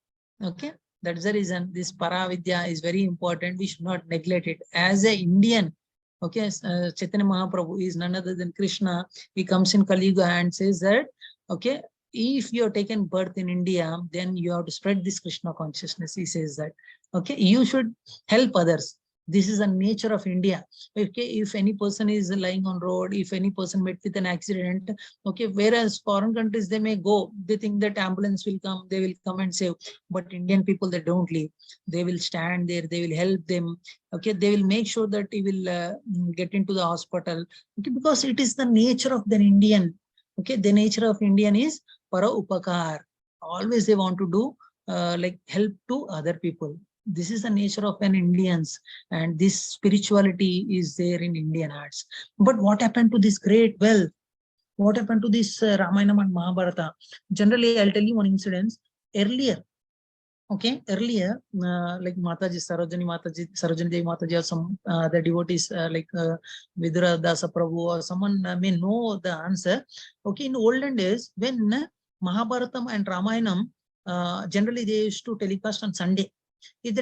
Okay, that's the reason this Paravidya is very important. We should not neglect it. As a Indian, okay, Chaitanya Mahaprabhu is none other than Krishna. He comes in Kali Yuga and says that, okay, if you are taken birth in India, then you have to spread this Krishna consciousness. He says that, okay, you should help others. This is the nature of India. Okay, if any person is lying on road, if any person met with an accident, okay, whereas foreign countries, they may go, they think that ambulance will come, they will come and save. But Indian people, they don't leave. They will stand there, they will help them. Okay, they will make sure that he will get into the hospital. Okay, because it is the nature of the Indian. Okay, the nature of Indian is para upakar. Always they want to do like help to other people. This is the nature of an Indians, and this spirituality is there in Indian hearts. But what happened to this great wealth? What happened to this Ramayana and Mahabharata? Generally, I'll tell you one incident. Earlier, okay, like Mataji, Sarojani Devi Mataji, or some the devotees like Vidura Dasa Prabhu or someone may know the answer. Okay, in olden days, when Mahabharatam and Ramayanam, generally they used to telecast on Sunday. If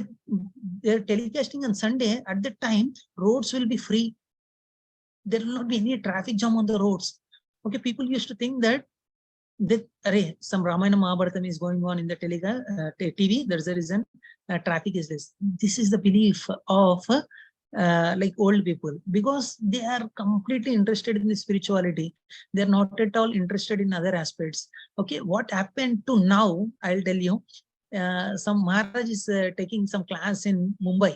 they're telecasting on Sunday, at that time, roads will be free. There will not be any traffic jam on the roads. Okay, people used to think that some Ramayana Mahabharatam is going on in the TV. There's a reason traffic is less. This is the belief of like old people, because they are completely interested in the spirituality. They're not at all interested in other aspects. Okay, what happened to now, I'll tell you. Some Maharaj is taking some class in Mumbai.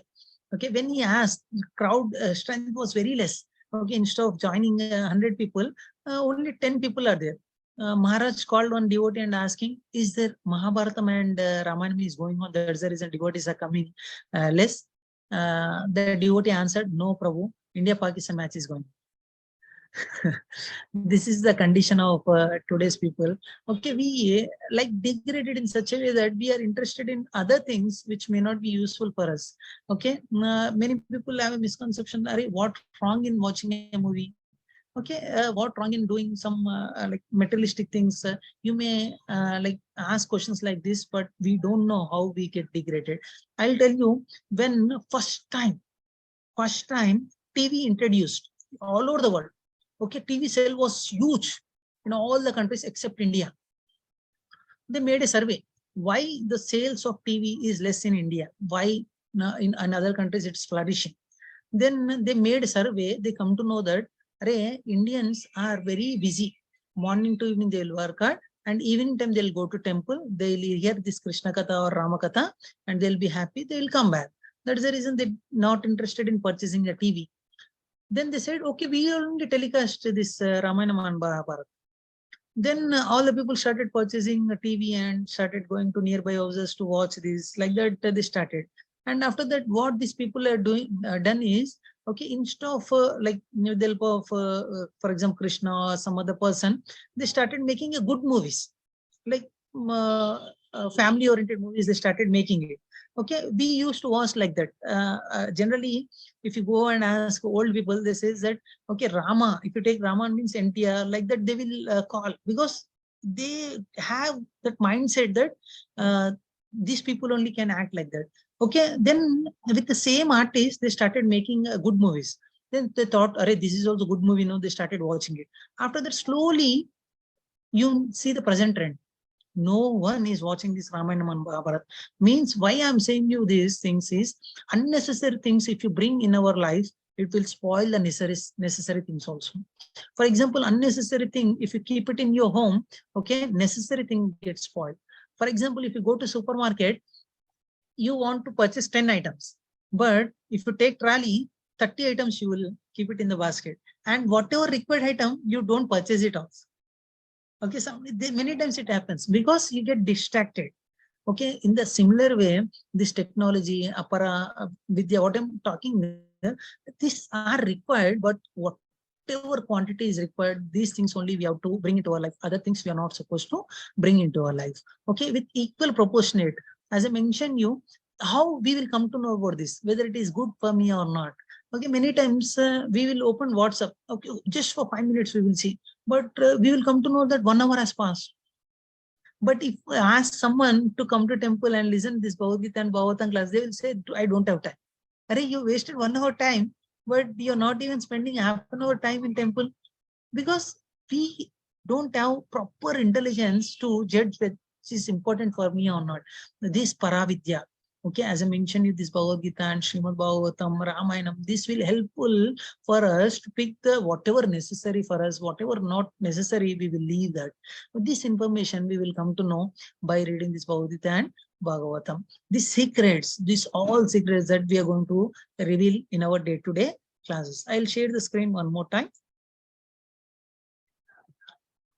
Okay, when he asked, crowd strength was very less. Okay, instead of joining 100 people, only 10 people are there. Maharaj called one devotee and asking, is there Mahabharatam and Ramayana is going on? There's the reason devotees are coming less. The devotee answered, no, Prabhu, India-Pakistan match is going. This is the condition of today's people. Okay, we like degraded in such a way that we are interested in other things which may not be useful for us. Okay, many people have a misconception, what wrong in watching a movie? Okay, what wrong in doing some like materialistic things? You may like ask questions like this, but we don't know how we get degraded. I'll tell you, when first time TV introduced all over the world. Okay, TV sale was huge in all the countries except India. They made a survey. Why the sales of TV is less in India? Why in other countries it's flourishing? Then they made a survey. They come to know that Indians are very busy. Morning to evening they will work hard, and evening time they'll go to temple. They'll hear this Krishna Katha or Rama Katha, and they'll be happy. They'll come back. That is the reason they're not interested in purchasing a TV. Then they said, okay, we only telecast this Ramayana and Mahabharata. Then all the people started purchasing a TV and started going to nearby houses to watch this. Like that, they started. And after that, what these people are done is, okay, instead of like with the help of, for example, Krishna or some other person, they started making a good movies, like family-oriented movies. They started making it. Okay, we used to watch like that. Generally, if you go and ask old people, they say that, okay, Rama, if you take Rama means NTR, like that, they will call, because they have that mindset that these people only can act like that. Okay, then with the same artist, they started making good movies. Then they thought, "Arey, this is also good movie." No, they started watching it. After that, slowly you see the present trend. No one is watching this Ramayana and Mahabharata. Means why I'm saying you these things is unnecessary things. If you bring in our life, it will spoil the necessary things also. For example, unnecessary thing, if you keep it in your home, okay, necessary thing gets spoiled. For example, if you go to supermarket, you want to purchase 10 items, but if you take trolley, 30 items you will keep it in the basket, and whatever required item you don't purchase it also. Okay, so many times it happens because you get distracted. Okay, in the similar way, this technology, apara, vidya, what I'm talking, these are required, but whatever quantity is required, these things only we have to bring into our life. Other things we are not supposed to bring into our life. Okay, with equal proportionate. As I mentioned you, how we will come to know about this, whether it is good for me or not. Okay, many times we will open WhatsApp. Okay, just for 5 minutes we will see, but we will come to know that 1 hour has passed. But if I ask someone to come to temple and listen this Bhagavad Gita and Bhagavatam class, they will say, I don't have time. Arey, you wasted 1 hour time, but you're not even spending half an hour time in temple, because we don't have proper intelligence to judge whether this is important for me or not. This Paravidya. Okay, as I mentioned, this Bhagavad Gita and Srimad Bhagavatam, Ramayanam, this will helpful for us to pick the whatever necessary for us, whatever not necessary, we will leave that. But this information we will come to know by reading this Bhagavad Gita and Bhagavatam. These secrets, these all secrets that we are going to reveal in our day-to-day classes. I'll share the screen one more time.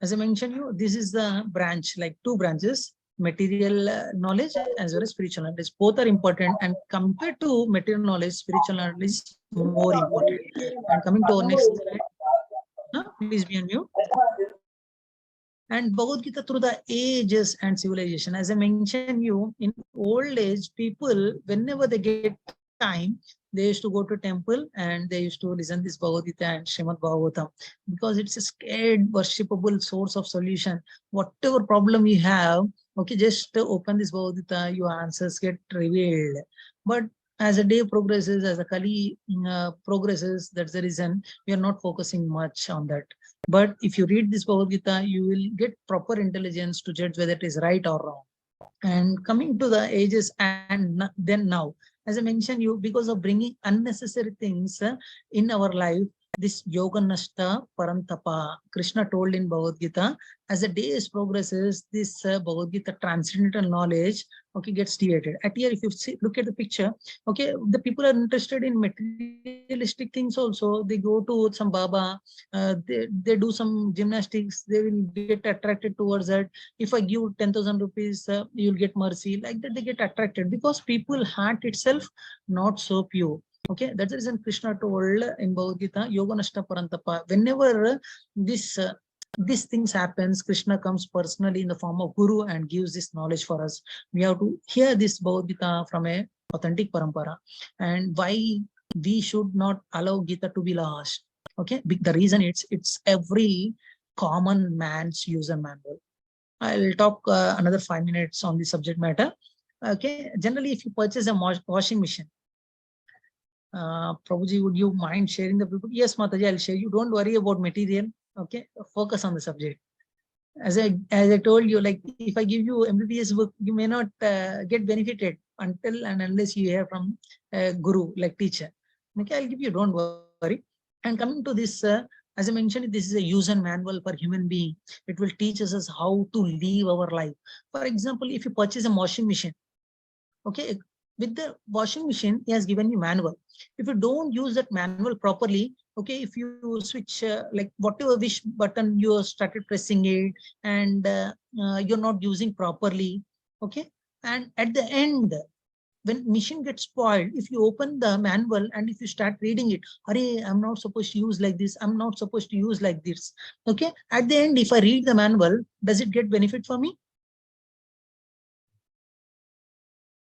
As I mentioned you, this is the branch, like 2 branches. Material knowledge as well as spiritual knowledge. Both are important, and compared to material knowledge, spiritual knowledge is more important. And coming to our next slide, please be on mute. And Bhagavad Gita through the ages and civilization. As I mentioned you, in old age, people, whenever they get time, they used to go to temple and they used to listen this Bhagavad Gita and Srimad Bhagavatam, because it's a scared, worshipable source of solution. Whatever problem you have, okay, just open this Bhagavad Gita, your answers get revealed. But as the day progresses, as the Kali progresses, that's the reason we are not focusing much on that. But if you read this Bhagavad Gita, you will get proper intelligence to judge whether it is right or wrong. And coming to the ages and then now, as I mentioned you, because of bringing unnecessary things in our life, this yoga nashta parantapa, Krishna told in Bhagavad Gita, as the days progresses, this Bhagavad Gita transcendental knowledge, okay, gets deviated. At here, if you see, look at the picture, okay, the people are interested in materialistic things also. They go to some Baba, they do some gymnastics, they will get attracted towards that. If I give 10,000 rupees, you'll get mercy. Like that, they get attracted because people heart itself not so pure. Okay, that's the reason Krishna told in Bhagavad Gita, Yoga Nashta Parantapa. Whenever these things happens, Krishna comes personally in the form of Guru and gives this knowledge for us. We have to hear this Bhagavad Gita from a authentic parampara. And why we should not allow Gita to be lost. Okay, the reason it's every common man's user manual. I'll talk another 5 minutes on the subject matter. Okay, generally, if you purchase a washing machine, Prabhuji, would you mind sharing the people? Yes, Mataji, I'll share. You don't worry about material. Okay, focus on the subject. As I told you, like if I give you MBBS book, you may not get benefited until and unless you hear from a guru, like teacher. Okay, I'll give you. Don't worry. And coming to this, as I mentioned, this is a user manual for human being. It will teach us how to live our life. For example, if you purchase a washing machine, okay, with the washing machine, he has given you manual. If you don't use that manual properly, okay, if you switch like whatever wish button you started pressing it and you're not using properly, okay, and at the end, when machine gets spoiled, if you open the manual and if you start reading it, Hurry, I'm not supposed to use like this, I'm not supposed to use like this. Okay, at the end, if I read the manual, does it get benefit for me?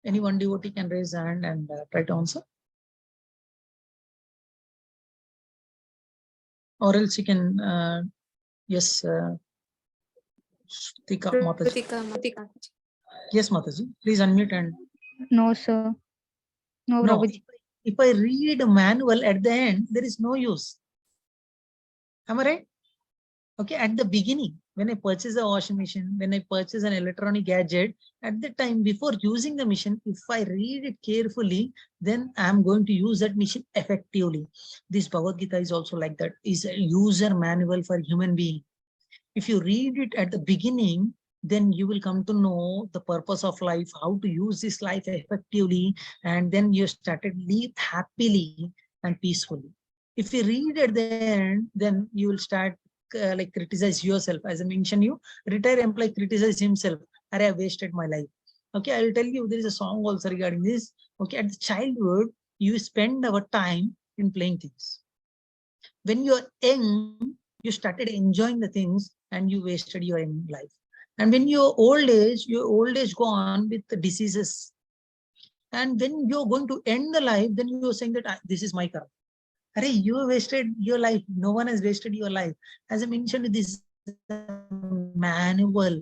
Any one devotee can raise a hand and try to answer. Or else you can, yes, Tika, Mataji. Kritika. Yes, Mataji. Please unmute and. No, sir. No, No, Prabhuji. if I read a manual at the end, there is no use. Am I right? Okay, at the beginning, when I purchase a washing machine, when I purchase an electronic gadget, at the time before using the machine, if I read it carefully, then I'm going to use that machine effectively. This Bhagavad Gita is also like that. Is a user manual for human being. If you read it at the beginning, then you will come to know the purpose of life, how to use this life effectively, and then you started live happily and peacefully. If you read at the end, then you will start like criticize yourself. As I mentioned, you retired employee criticize himself. I have wasted my life. Okay, I will tell you there is a song also regarding this. Okay, at the childhood, you spend our time in playing things. When you are young, you started enjoying the things and you wasted your young life. And when your old age go on with the diseases. And when you're going to end the life, then you're saying that this is my karma. Arey, you wasted your life. No one has wasted your life. As I mentioned, this manual.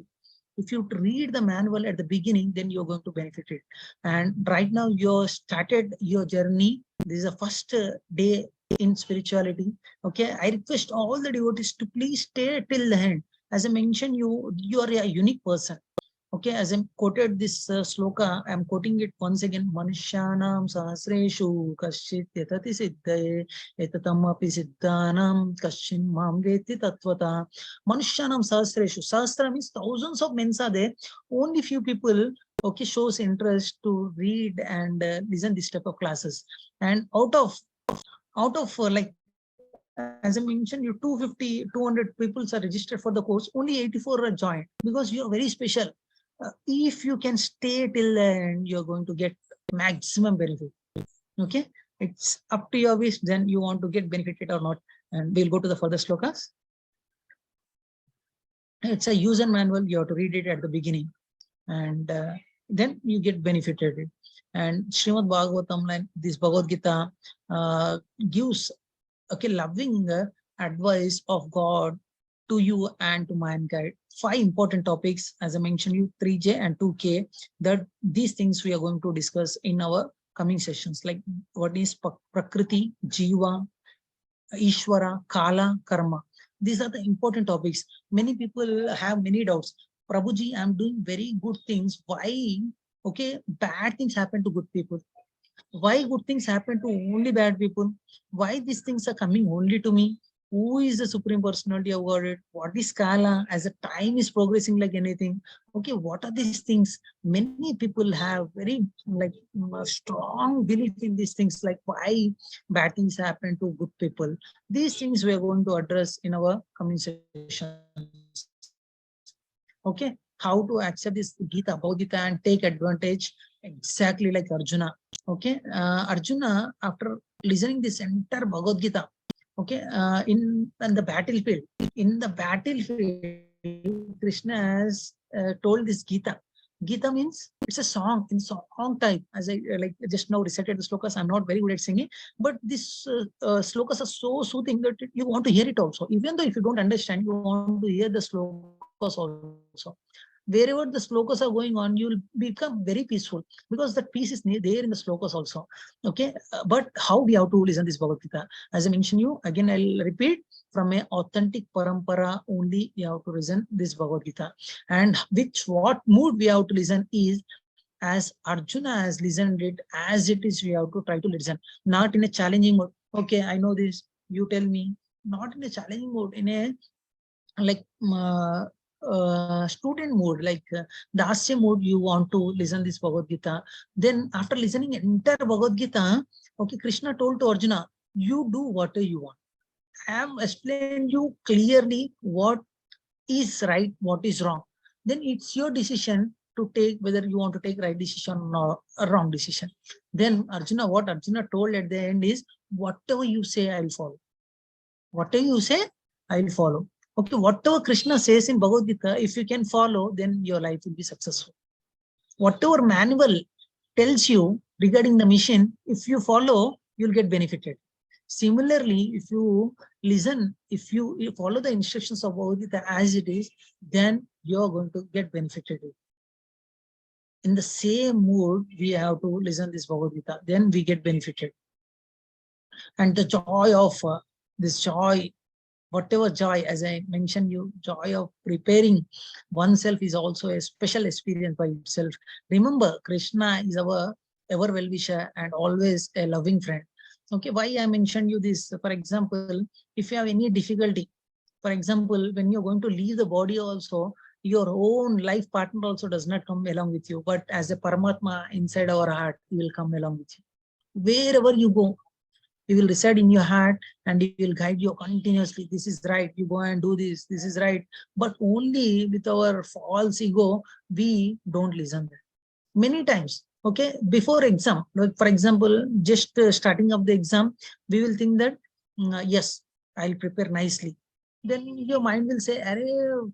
If you read the manual at the beginning, then you're going to benefit it. And right now you started your journey. This is the first day in spirituality. Okay, I request all the devotees to please stay till the end. As I mentioned, you are a unique person. Okay, as I quoted this sloka, I am quoting it once again. Manushyanam sahasreshu kaschit yatati siddhaye etatam api siddhanam kaschin mam veti tattvata. Manushyanam sahasreshu. Sahasra means thousands of men are there. Only few people, okay, shows interest to read and listen this type of classes. And out of like, as I mentioned, you 250, 200 people are registered for the course. Only 84 are joined because you are very special. If you can stay till the end, you're going to get maximum benefit. Okay, it's up to your wish. Then you want to get benefited or not. And we'll go to the further slokas. It's a user manual. You have to read it at the beginning, and then you get benefited. And Srimad Bhagavatam, like this Bhagavad Gita, gives loving advice of God to you and to mankind. 5 important topics, as I mentioned you, 3J and 2K, that these things we are going to discuss in our coming sessions, like what is Prakriti, Jiva, Ishvara, Kala, Karma. These are the important topics. Many people have many doubts. Prabhuji, I'm doing very good things. Why, okay, bad things happen to good people? Why good things happen to only bad people? Why these things are coming only to me? Who is the Supreme Personality of Godhead? What is Kala? As the time is progressing like anything. Okay, what are these things? Many people have very like strong belief in these things, like why bad things happen to good people. These things we are going to address in our coming sessions. Okay, how to accept this Gita, Bhagavad Gita, and take advantage exactly like Arjuna. Okay, Arjuna, after listening this entire Bhagavad Gita, okay, in the battlefield, Krishna has told this Gita. Gita means it's a song in song type. As I like just now recited the slokas, I'm not very good at singing, but these slokas are so soothing that you want to hear it also. Even though if you don't understand, you want to hear the slokas also. Wherever the slokas are going on, you will become very peaceful because that peace is there in the slokas also. Okay, but how we have to listen this Bhagavad Gita? As I mentioned you, again I'll repeat, from an authentic parampara only we have to listen this Bhagavad Gita. And what mood we have to listen is as Arjuna has listened it, as it is we have to try to listen, not in a challenging mode. Okay, I know this, you tell me. Not in a challenging mode, in a like student mode, like Dasya mode, you want to listen this Bhagavad Gita. Then after listening entire Bhagavad Gita, okay, Krishna told to Arjuna, you do whatever you want. I have explained you clearly what is right, what is wrong. Then it's your decision to take whether you want to take right decision or a wrong decision. Then Arjuna, what Arjuna told at the end is, whatever you say, I will follow. Whatever you say, I will follow. Okay, whatever Krishna says in Bhagavad Gita, if you can follow, then your life will be successful. Whatever manual tells you regarding the mission, if you follow, you'll get benefited. Similarly, if you listen, if you follow the instructions of Bhagavad Gita as it is, then you are going to get benefited. In the same mood, we have to listen this Bhagavad Gita, then we get benefited. And the joy of this joy, whatever joy, as I mentioned you, joy of preparing oneself is also a special experience by itself. Remember, Krishna is our ever well-wisher and always a loving friend. Okay, why I mentioned you this? For example, if you have any difficulty, for example, when you're going to leave the body also, your own life partner also does not come along with you, but as a Paramatma inside our heart, he will come along with you. Wherever you go, he will reside in your heart and he will guide you continuously. This is right, you go and do this, this is right. But only with our false ego, we don't listen that. Many times, okay, before exam, like for example, just starting up the exam, we will think that, yes, I'll prepare nicely. Then your mind will say, array,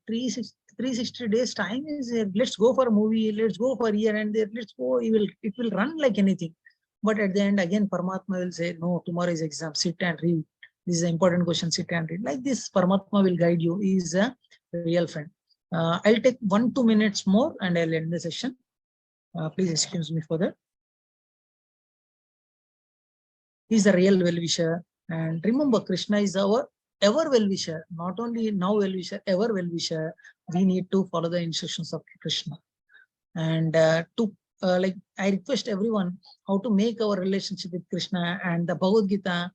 360 days time is here. Let's go for a movie, let's go for here and there, let's go, it will run like anything. But at the end, again, Paramatma will say, no, tomorrow is exam, sit and read. This is an important question, sit and read. Like this, Paramatma will guide you. He is a real friend. I'll take 1-2 minutes more and I'll end the session. Please excuse me for that. He's a real well-wisher. And remember, Krishna is our ever well-wisher, not only now well-wisher, ever well-wisher. We need to follow the instructions of Krishna. And like I request everyone how to make our relationship with Krishna and the Bhagavad Gita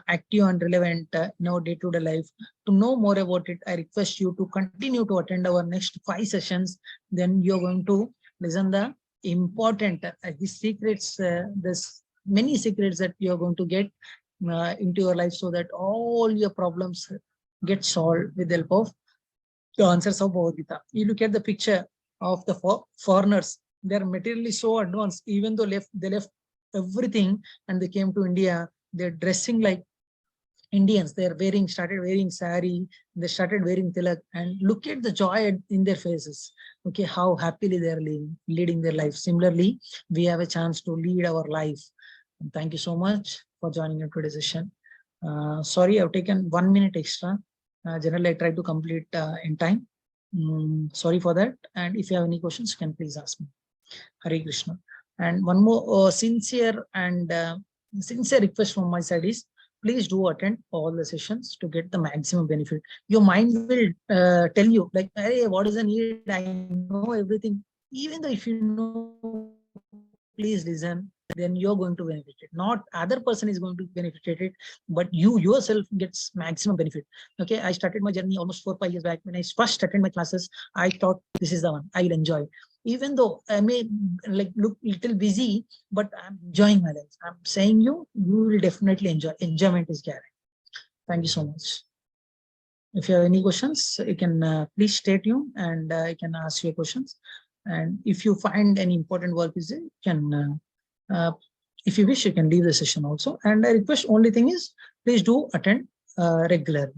active and relevant in our day-to-day life. To know more about it, I request you to continue to attend our next 5 sessions. Then you're going to listen the important these secrets. There's many secrets that you're going to get into your life so that all your problems get solved with the help of the answers of Bhagavad Gita. You look at the picture of the foreigners. They're materially so advanced, even though they left everything and they came to India. They're dressing like Indians. They're started wearing sari, they started wearing tilak, and look at the joy in their faces. Okay, how happily they're leading their life. Similarly, we have a chance to lead our life. And thank you so much for joining in today's session. Sorry, I've taken 1 minute extra. Generally, I try to complete in time. Sorry for that. And if you have any questions, you can please ask me. Hare Krishna. And one more sincere request from my side is, please do attend all the sessions to get the maximum benefit. Your mind will tell you like, hey, what is the need? I know everything. Even though if you know, please listen, then you're going to benefit it. Not other person is going to benefit it, but you yourself gets maximum benefit. Okay, I started my journey almost 4-5 years back. When I first attended my classes, I thought this is the one I will enjoy. Even though I may like look little busy, but I'm enjoying my life. I'm saying you will definitely enjoy. Enjoyment is guaranteed. Thank you so much. If you have any questions, you can please stay tuned and you can ask your questions. And if you find any important work is there, you can, if you wish, you can leave the session also. And I request only thing is, please do attend regularly.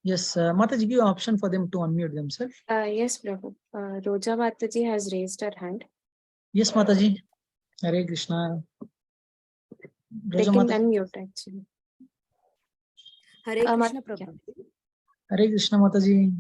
Yes, Mataji, give option for them to unmute themselves. Yes, Prabhu. Roja Mataji has raised her hand. Yes, Mataji. Hare Krishna. They can unmute actually. Hare Krishna, Prabhu. Hare Krishna, Mataji.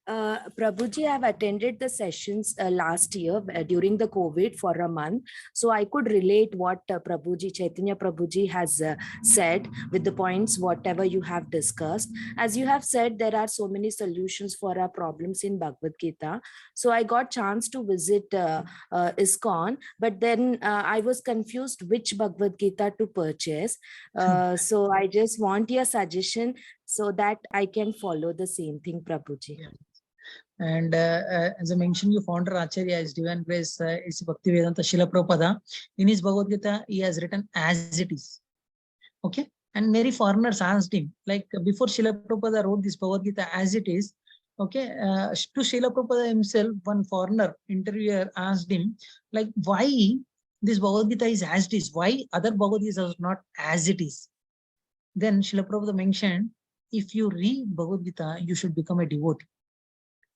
Prabhuji, I've attended the sessions last year during the COVID for a month. So I could relate what Chaitanya Prabhuji has said with the points, whatever you have discussed. As you have said, there are so many solutions for our problems in Bhagavad Gita. So I got chance to visit ISKCON, but then I was confused which Bhagavad Gita to purchase. So I just want your suggestion so that I can follow the same thing, Prabhuji. Yeah. And as I mentioned, your founder Acharya is Divine Grace, is Bhakti Vedanta Srila Prabhupada. In his Bhagavad Gita, he has written as it is. Okay. And many foreigners asked him, like before Srila Prabhupada wrote this Bhagavad Gita as it is. Okay. To Srila Prabhupada himself, one foreigner interviewer asked him, like, why this Bhagavad Gita is as it is? Why other Bhagavad Gita are not as it is? Then Srila Prabhupada mentioned, if you read Bhagavad Gita, you should become a devotee.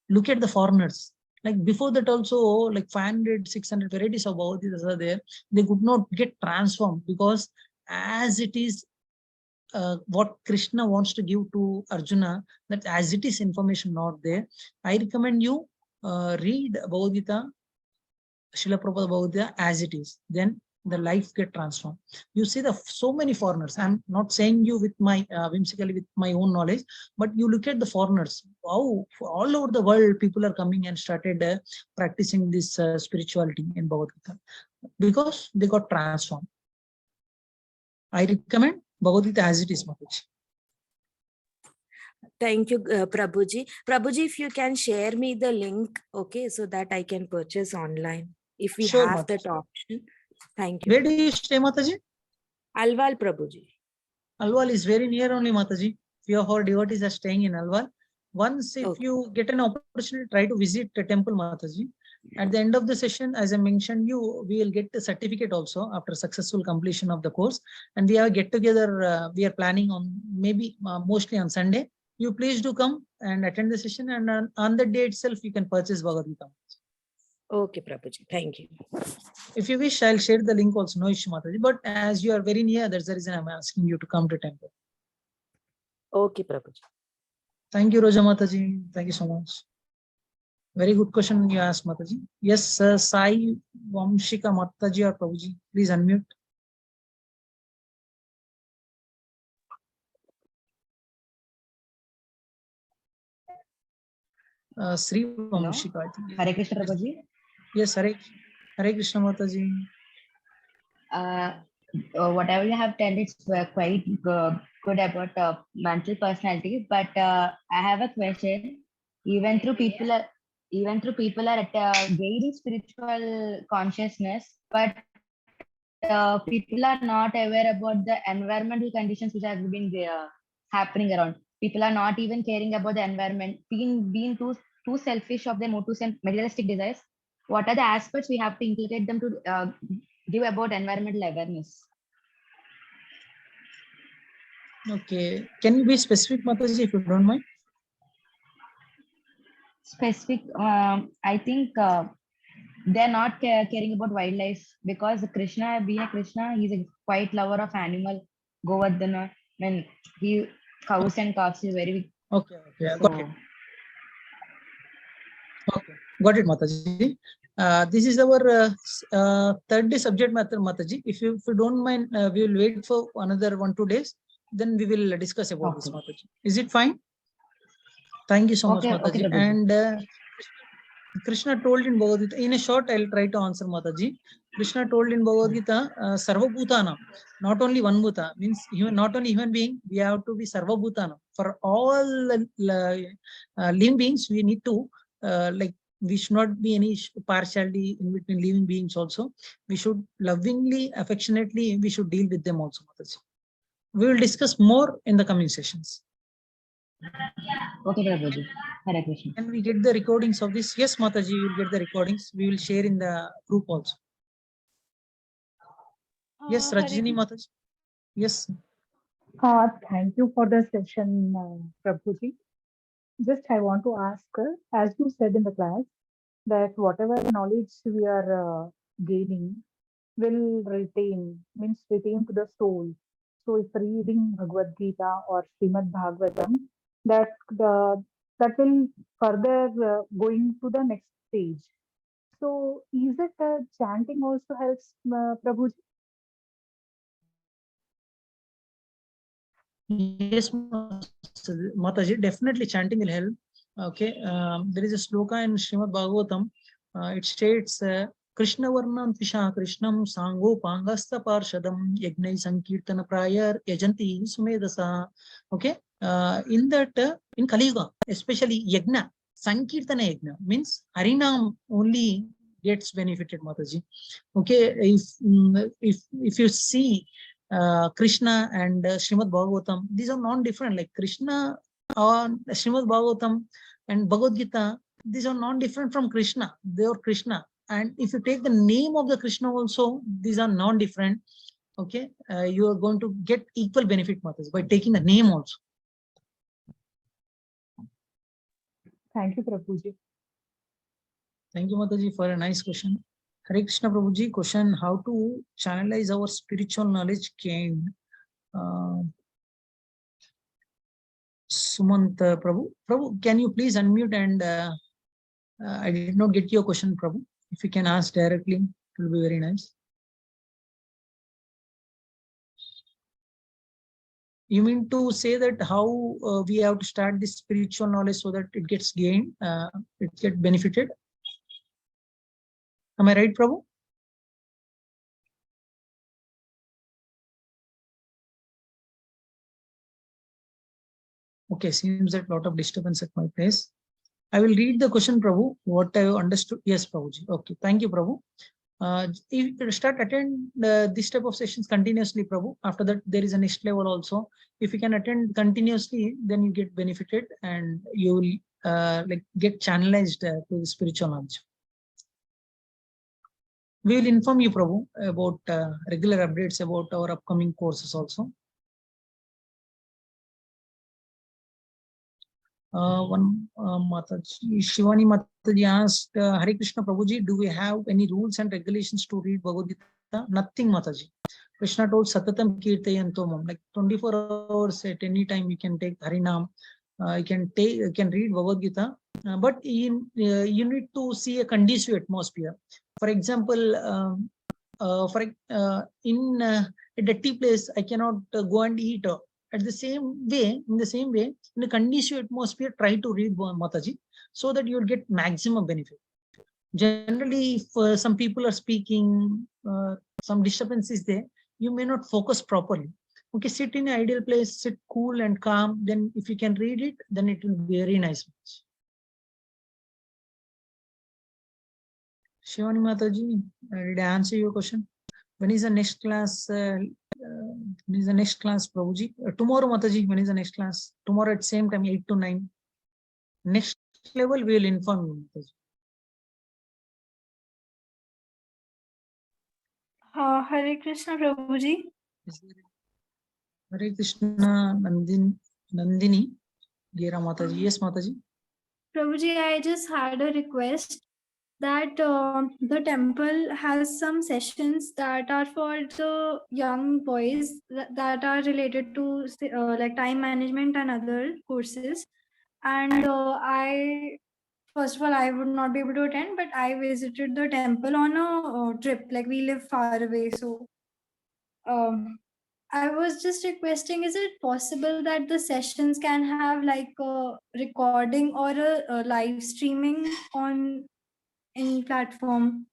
Look at the foreigners. Like before that also, like 500, 600 varieties of Bhagavad Gita are there. They could not get transformed because as it is, what Krishna wants to give to Arjuna, that as it is information not there, I recommend you read Bhagavad Gita, Srila Prabhupada Bhagavad Gita as it is. Then the life get transformed. You see so many foreigners. I'm not saying you with my whimsically with my own knowledge, but you look at the foreigners. Wow, all over the world, people are coming and started practicing this spirituality in Bhagavad Gita because they got transformed. I recommend Bhagavad Gita as it is, Mataji. Thank you, Prabhuji. Prabhuji, if you can share me the link, okay, so that I can purchase online. If we Sure, have Mataji. that option. Thank you. Where do you stay, Mataji? Alwal, Prabhuji. Alwal is very near only, Mataji. Few of our devotees are staying in Alwal. Once, if you get an opportunity, try to visit the temple, Mataji. At the end of the session, as I mentioned you, we will get the certificate also after successful completion of the course. And we have a get together, we are planning on maybe mostly on Sunday. You please do come and attend the session, and on the day itself, you can purchase Bhagavad Gita. Okay, Prabhuji. Thank you. If you wish, I'll share the link also, no issue, Mataji. But as you are very near, that's the reason I'm asking you to come to temple. Okay, Prabhuji. Thank you, Roja Mataji. Thank you so much. Very good question you asked, Mataji. Yes, Sai Vamshika Mataji or Prabhuji, please unmute. Sri Vamshika, I think. Hare Krishna Prabhuji. Yes, Hare Krishna Mataji. Whatever you have told, it's quite good about mental personality. But I have a question. Even through people are at very spiritual consciousness, but people are not aware about the environmental conditions which have been happening around. People are not even caring about the environment, being too selfish of their more materialistic desires. What are the aspects we have to inculcate them to give about environmental awareness? Okay, can you be specific, Mataji, if you don't mind? Specific, I think they're not caring about wildlife, because Krishna, being a Krishna, he's a quite lover of animal. Goverdhan, when he cows and calves is very big. Okay, got it. Okay, got it, Mataji. This is our third day subject matter, Mataji. If you don't mind, we will wait for another 1-2 days. Then we will discuss about this, Mataji. Is it fine? Thank you so much, Mataji. Okay, and Krishna told in Bhagavad Gita, in a short, I'll try to answer, Mataji. Krishna told in Bhagavad Gita, Sarva Bhutana, not only one Bhuta, means not only human being, we have to be Sarva Bhutana. For all living beings, we need to, we should not be any partiality in between living beings also. We should lovingly, affectionately, we should deal with them also, Mataji. We will discuss more in the coming sessions. Okay, Prabhuji. Hare Krishna. Can we get the recordings of this? Yes, Mataji, you will get the recordings. We will share in the group also. Yes, Rajini Mataji. Yes. Thank you for the session, Prabhuji. Just I want to ask, as you said in the class, that whatever knowledge we are gaining will retain to the soul. So if reading Bhagavad Gita or Srimad Bhagavatam, that will further going to the next stage. So is it chanting also helps, Prabhuji? Yes, Mataji, definitely chanting will help. Okay, there is a sloka in Srimad Bhagavatam. It states, Krishna Varnam Tisha Krishnam Sango Pangasta Parshadam Yagnai Sankirtana Prayar Yajanti Sumedasa. Okay, in that, in Kali Yuga, especially Yagna, Sankirtana Yagna means Harinam only gets benefited, Mataji. Okay, if you see Krishna and Srimad Bhagavatam, these are non-different. Like Krishna or Srimad Bhagavatam and Bhagavad Gita, these are non-different from Krishna. They are Krishna. And if you take the name of the Krishna also, these are non-different. Okay, you are going to get equal benefit, Mataji, by taking the name also. Thank you, Prabhuji. Thank you, Mataji, for a nice question. Hare Krishna Prabhuji, question: how to channelize our spiritual knowledge gained Sumant Prabhu. Prabhu, can you please unmute and I did not get your question, Prabhu. If you can ask directly, it will be very nice. You mean to say that how we have to start this spiritual knowledge so that it gets gained, it gets benefited? Am I right, Prabhu? Okay, seems that lot of disturbance at my place. I will read the question, Prabhu, what I understood. Yes, Prabhuji. Okay, thank you, Prabhu. If you start attend this type of sessions continuously, Prabhu, after that there is a next level also. If you can attend continuously, then you get benefited and you will like get channelized to the spiritual knowledge. We will inform you, Prabhu, about regular updates about our upcoming courses also. One Mataji, Shivani Mataji asked, Hare Krishna Prabhuji, do we have any rules and regulations to read Bhagavad Gita? Nothing, Mataji. Krishna told Satatam Kirtayantomam, like 24 hours at any time you can take Harinam, you can read Bhagavad Gita, but you need to see a conducive atmosphere. For example, in a dirty place, I cannot go and eat. In the same way, in a conducive atmosphere, try to read Mataji so that you will get maximum benefit. Generally, if some people are speaking, some disturbance is there, you may not focus properly. Okay, sit in an ideal place, sit cool and calm. Then if you can read it, then it will be very nice. Shivani Mataji, did I answer your question? When is the next class? When is the next class, Prabhuji? Tomorrow, Mataji, when is the next class? Tomorrow at same time, 8 to 9. Next level, we will inform you, Mataji. Hare Krishna, Prabhuji. Hare Krishna, Nandini, Gira Mataji. Yes, Mataji. Prabhuji, I just had a request that the temple has some sessions that are for the young boys that are related to like time management and other courses. And first of all, I would not be able to attend, but I visited the temple on a trip. Like we live far away, so I was just requesting, is it possible that the sessions can have like a recording or a live streaming on any platform?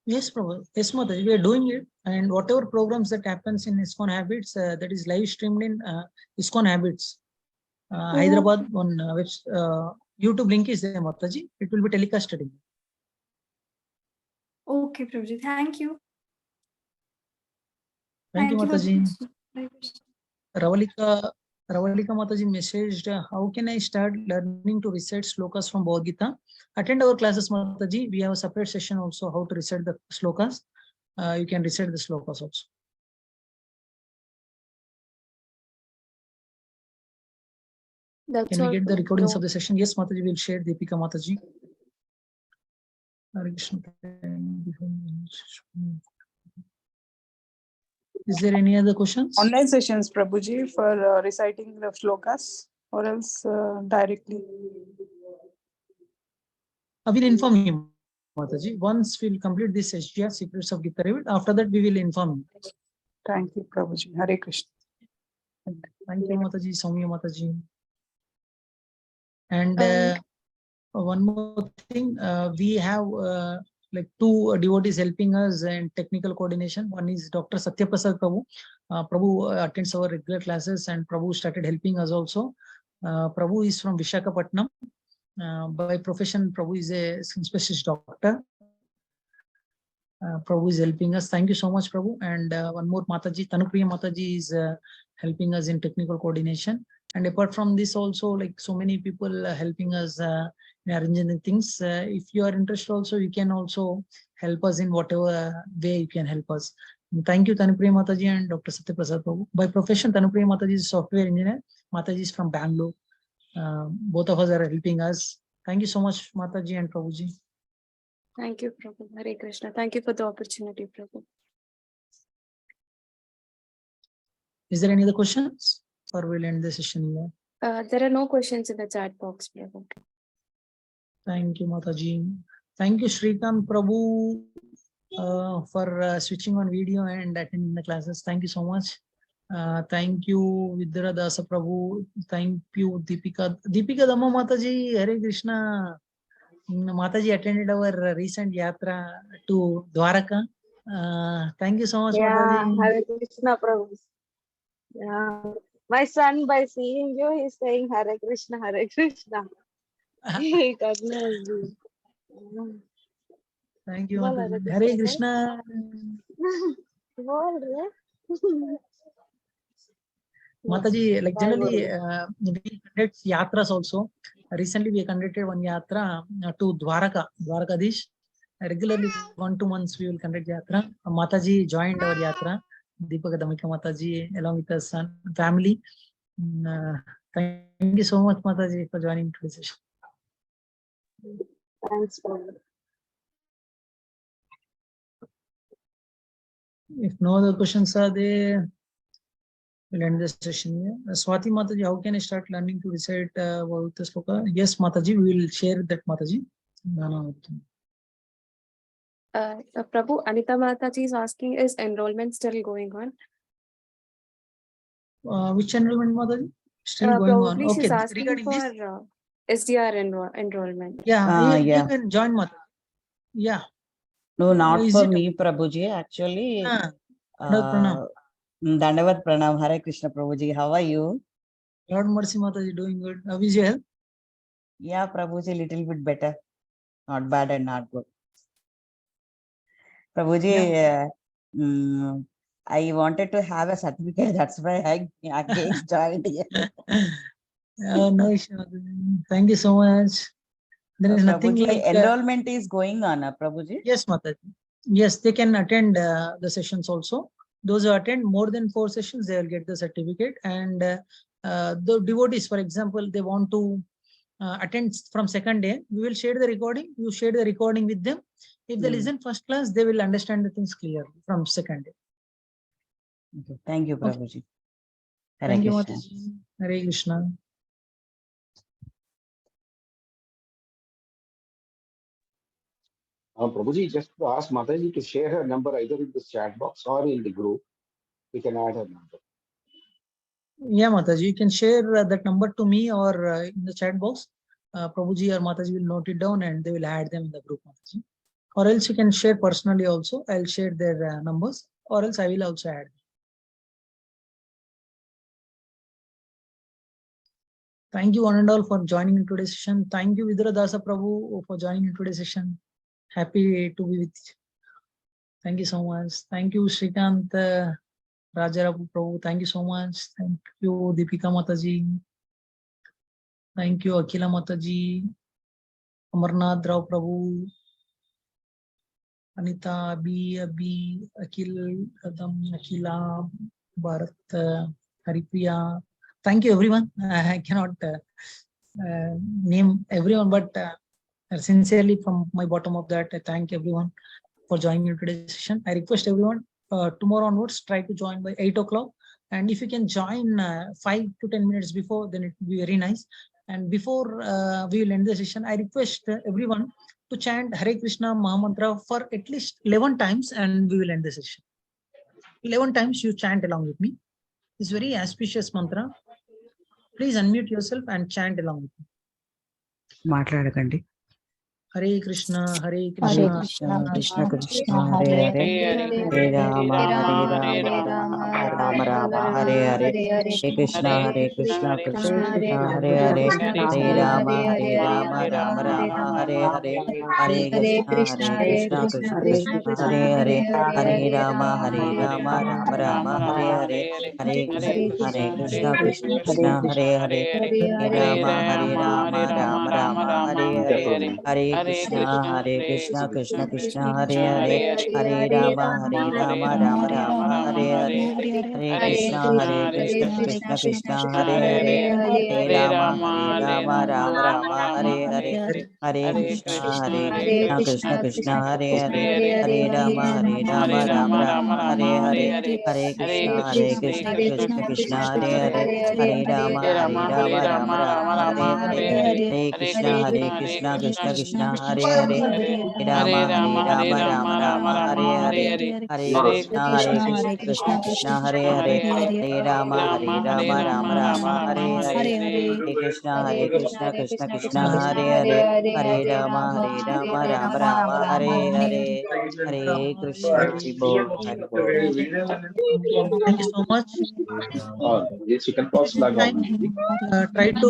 Yes, Prabhu. Yes, Mataji, we are doing it. And whatever programs that happens in ISKCON Habits, that is live streamed in ISKCON Habits. Hyderabad on YouTube link is there, Mataji. It will be telecasted. Okay, Prabhuji. Thank you. Thank you, Mataji. Ravalika Mataji messaged, how can I start learning to recite slokas from Bhagavad Gita? Attend our classes, Mataji. We have a separate session also how to recite the slokas. You can recite the slokas also. That's Can we all. get the recordings No. of the session? Yes, Mataji will share. Deepika Mataji. Is there any other questions? Online sessions, Prabhuji, for reciting the shlokas, or else directly? I will inform you, Mataji. Once we'll complete this SGR, Secrets of Gita Revealed, after that we will inform you. Thank you, Prabhuji. Hare Krishna. Thank you, Mataji. Soumya Mataji. And one more thing, we have like two devotees helping us in technical coordination. One is Dr. Satya Prasad Prabhu. Prabhu attends our regular classes and Prabhu started helping us also. Prabhu is from Visakhapatnam. By profession, Prabhu is a specialist doctor. Prabhu is helping us. Thank you so much, Prabhu. And one more Mataji, Tanupriya Mataji is helping us in technical coordination. And apart from this also, like so many people helping us in arranging things. If you are interested also, you can also help us in whatever way you can help us. And thank you, Tanupriya Mataji and Dr. Satya Prasad Prabhu. By profession, Tanupriya Mataji is a software engineer. Mataji is from Bangalore. Both of us are helping us. Thank you so much, Mataji and Prabhuji. Thank you, Prabhu. Hare Krishna. Thank you for the opportunity, Prabhu. Is there any other questions? or we'll end the session here? There are no questions in the chat box, Prabhu. Thank you, Mataji. Thank you, Shrikant Prabhu, for switching on video and attending the classes. Thank you so much. Thank you, Vidra Dasa Prabhu. Thank you, Deepika. Deepika Dhamma Mataji, Hare Krishna. Mataji attended our recent yatra to Dwaraka. Thank you so much, Yeah, Mataji. Hare Krishna, Prabhu. Yeah. My son, by seeing you, he's saying Hare Krishna, Hare Krishna. He knows you. Thank you, Bol Mataji. Hare Hare Krishna. Krishna. Bol re. Mataji, like Bye, generally, Guru. we conduct yatras also. Recently, we conducted one yatra to Dwaraka, Dwarakadish. Regularly, 1 2 months, we will conduct yatra. Mataji joined our yatra. Deepaka Damika Mataji, along with her son, family. Thank you so much, Mataji, for joining today's session. Thanks, Prabhu. If no other questions are there, we'll end this session here. Swati Mataji, how can I start learning to recite Vavutta Sloka? Yes, Mataji, we will share that, Mataji. Prabhu, Anita Mataji is asking, is enrollment still going on? Which enrollment, Mataji? Still going on. Probably she's Okay, asking regarding for this, SDR enrollment. yeah, you Yeah. can join, Mataji. Yeah. No, not Is for it? me, Prabhuji. Actually, Pranam. Dandavat Pranam, Hare Krishna, Prabhuji. How are you? Lord Mercy Mataji, doing good. How is your health? Yeah, Prabhuji, little bit better. Not bad and not good. Prabhuji, I wanted to have a certificate. That's why I again joined here. No issue. Mataji. Thank you so much. There is nothing Prabhuji, like enrollment is going on, Prabhuji. Yes, Mataji. Yes, they can attend the sessions also. Those who attend more than 4 sessions, they will get the certificate. And the devotees, for example, they want to attend from second day, we will share the recording. You share the recording with them. If they listen first class, they will understand the things clearly from second day. Okay. Thank you, Prabhuji. Hare Thank you, Krishna. Mataji. Hare Krishna. Prabhuji, just to ask Mataji to share her number either in the chat box or in the group. We can add her number. Yeah, Mataji, you can share that number to me or in the chat box. Prabhuji or Mataji will note it down and they will add them in the group, Mataji. Or else you can share personally also. I'll share their numbers, or else I will also add. Thank you one and all for joining in today's session. Thank you Vidra Dasa Prabhu for joining in today's session. Happy to be with you. Thank you so much. Thank you Shrikant Rajarapu Prabhu. Thank you so much. Thank you Deepika Mataji. Thank you Akila Mataji. Amarnath Rao Prabhu. Anita, Abhi, Akil, Adam, Akila, Bharat, Haripriya. Thank you, everyone. I cannot name everyone, but sincerely from my bottom of that, I thank everyone for joining in today's session. I request everyone tomorrow onwards, try to join by 8 o'clock. And if you can join 5 to 10 minutes before, then it will be very nice. And before we will end the session, I request everyone to chant Hare Krishna Mahamantra for at least 11 times and we will end the session. 11 times you chant along with me. It's very auspicious mantra. Please unmute yourself and chant along with me. Matladakandi. Hare Krishna, Hare Hare Krishna, Krishna, Krishna Krishna, Hare Hare, Hare Rama, Hare Rama, Rama Rama, Hare Hare, Hare Krishna, Krishna Krishna, Hare Hare, Hare Rama, Rama Rama, Hare Hare, Hare Krishna, Krishna Krishna, Hare Hare, Hare Rama, Rama Rama, Hare Hare, Hare Krishna, Krishna, Hare Hare, Hare Rama, Rama, Hare Hare, Hare Krishna, Krishna Krishna, Hare Hare, Hare Rama, Rama Rama, Hare Hare, Hare Krishna Krishna Krishna Hare Hare Hare Rama Rama Rama Hare Hare Hare Krishna Krishna Krishna Hare Hare Hare Rama Rama Rama Hare Hare Hare Krishna Krishna Krishna Hare Hare Hare Rama Rama Rama Hare Hare Hare Krishna Krishna Krishna Hare Hare Hare Rama Rama Rama Hare Hare Hare Krishna Krishna Krishna Hare Hare Hare Rama Rama Rama Hare Hare Hare Krishna Krishna Krishna Hare Hare Hare Rama Rama Rama Hare Hare Hare Krishna Hari Bol Hari Bol. Thank you so much. Chicken pox laga Time, try to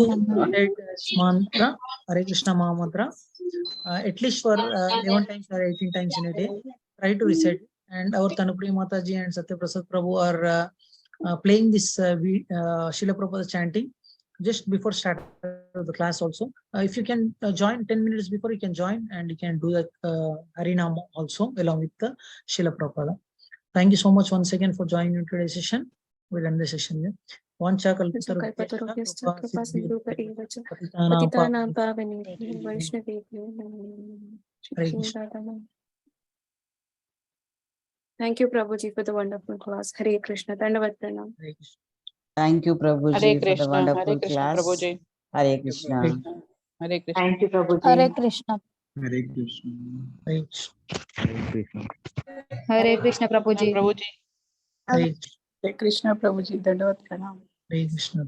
read this mantra, Hare Krishna Mahamantra, at least for 11 times or 18 times in a day. Try to reset. And our Tanupriya Mataji and Satya Prasad Prabhu are playing this Srila Prabhupada chanting just before start the class also. If you can join 10 minutes before, you can join and you can do that Harinama also along with the Srila Prabhupada. Thank you so much once again for joining in today's session. We'll end the session here. Vancha Kalpatarubhyascha kripa sindhubhya eva cha patitanam pavanebhyo vaishnavebhyo namo namaha. Thank you, Prabhuji, for the wonderful class. Hare Krishna. Dandavat pranam. Thank you, Prabhuji, for the wonderful class. Prabhuji. Hare Krishna. Hare Krishna. Thank you, Prabhuji. Hare Krishna. Hare Krishna. Hare Krishna. Hare Krishna Prabhuji. Prabhuji. Hare Hare Krishna Prabhuji. Dandavat pranam. Krishna.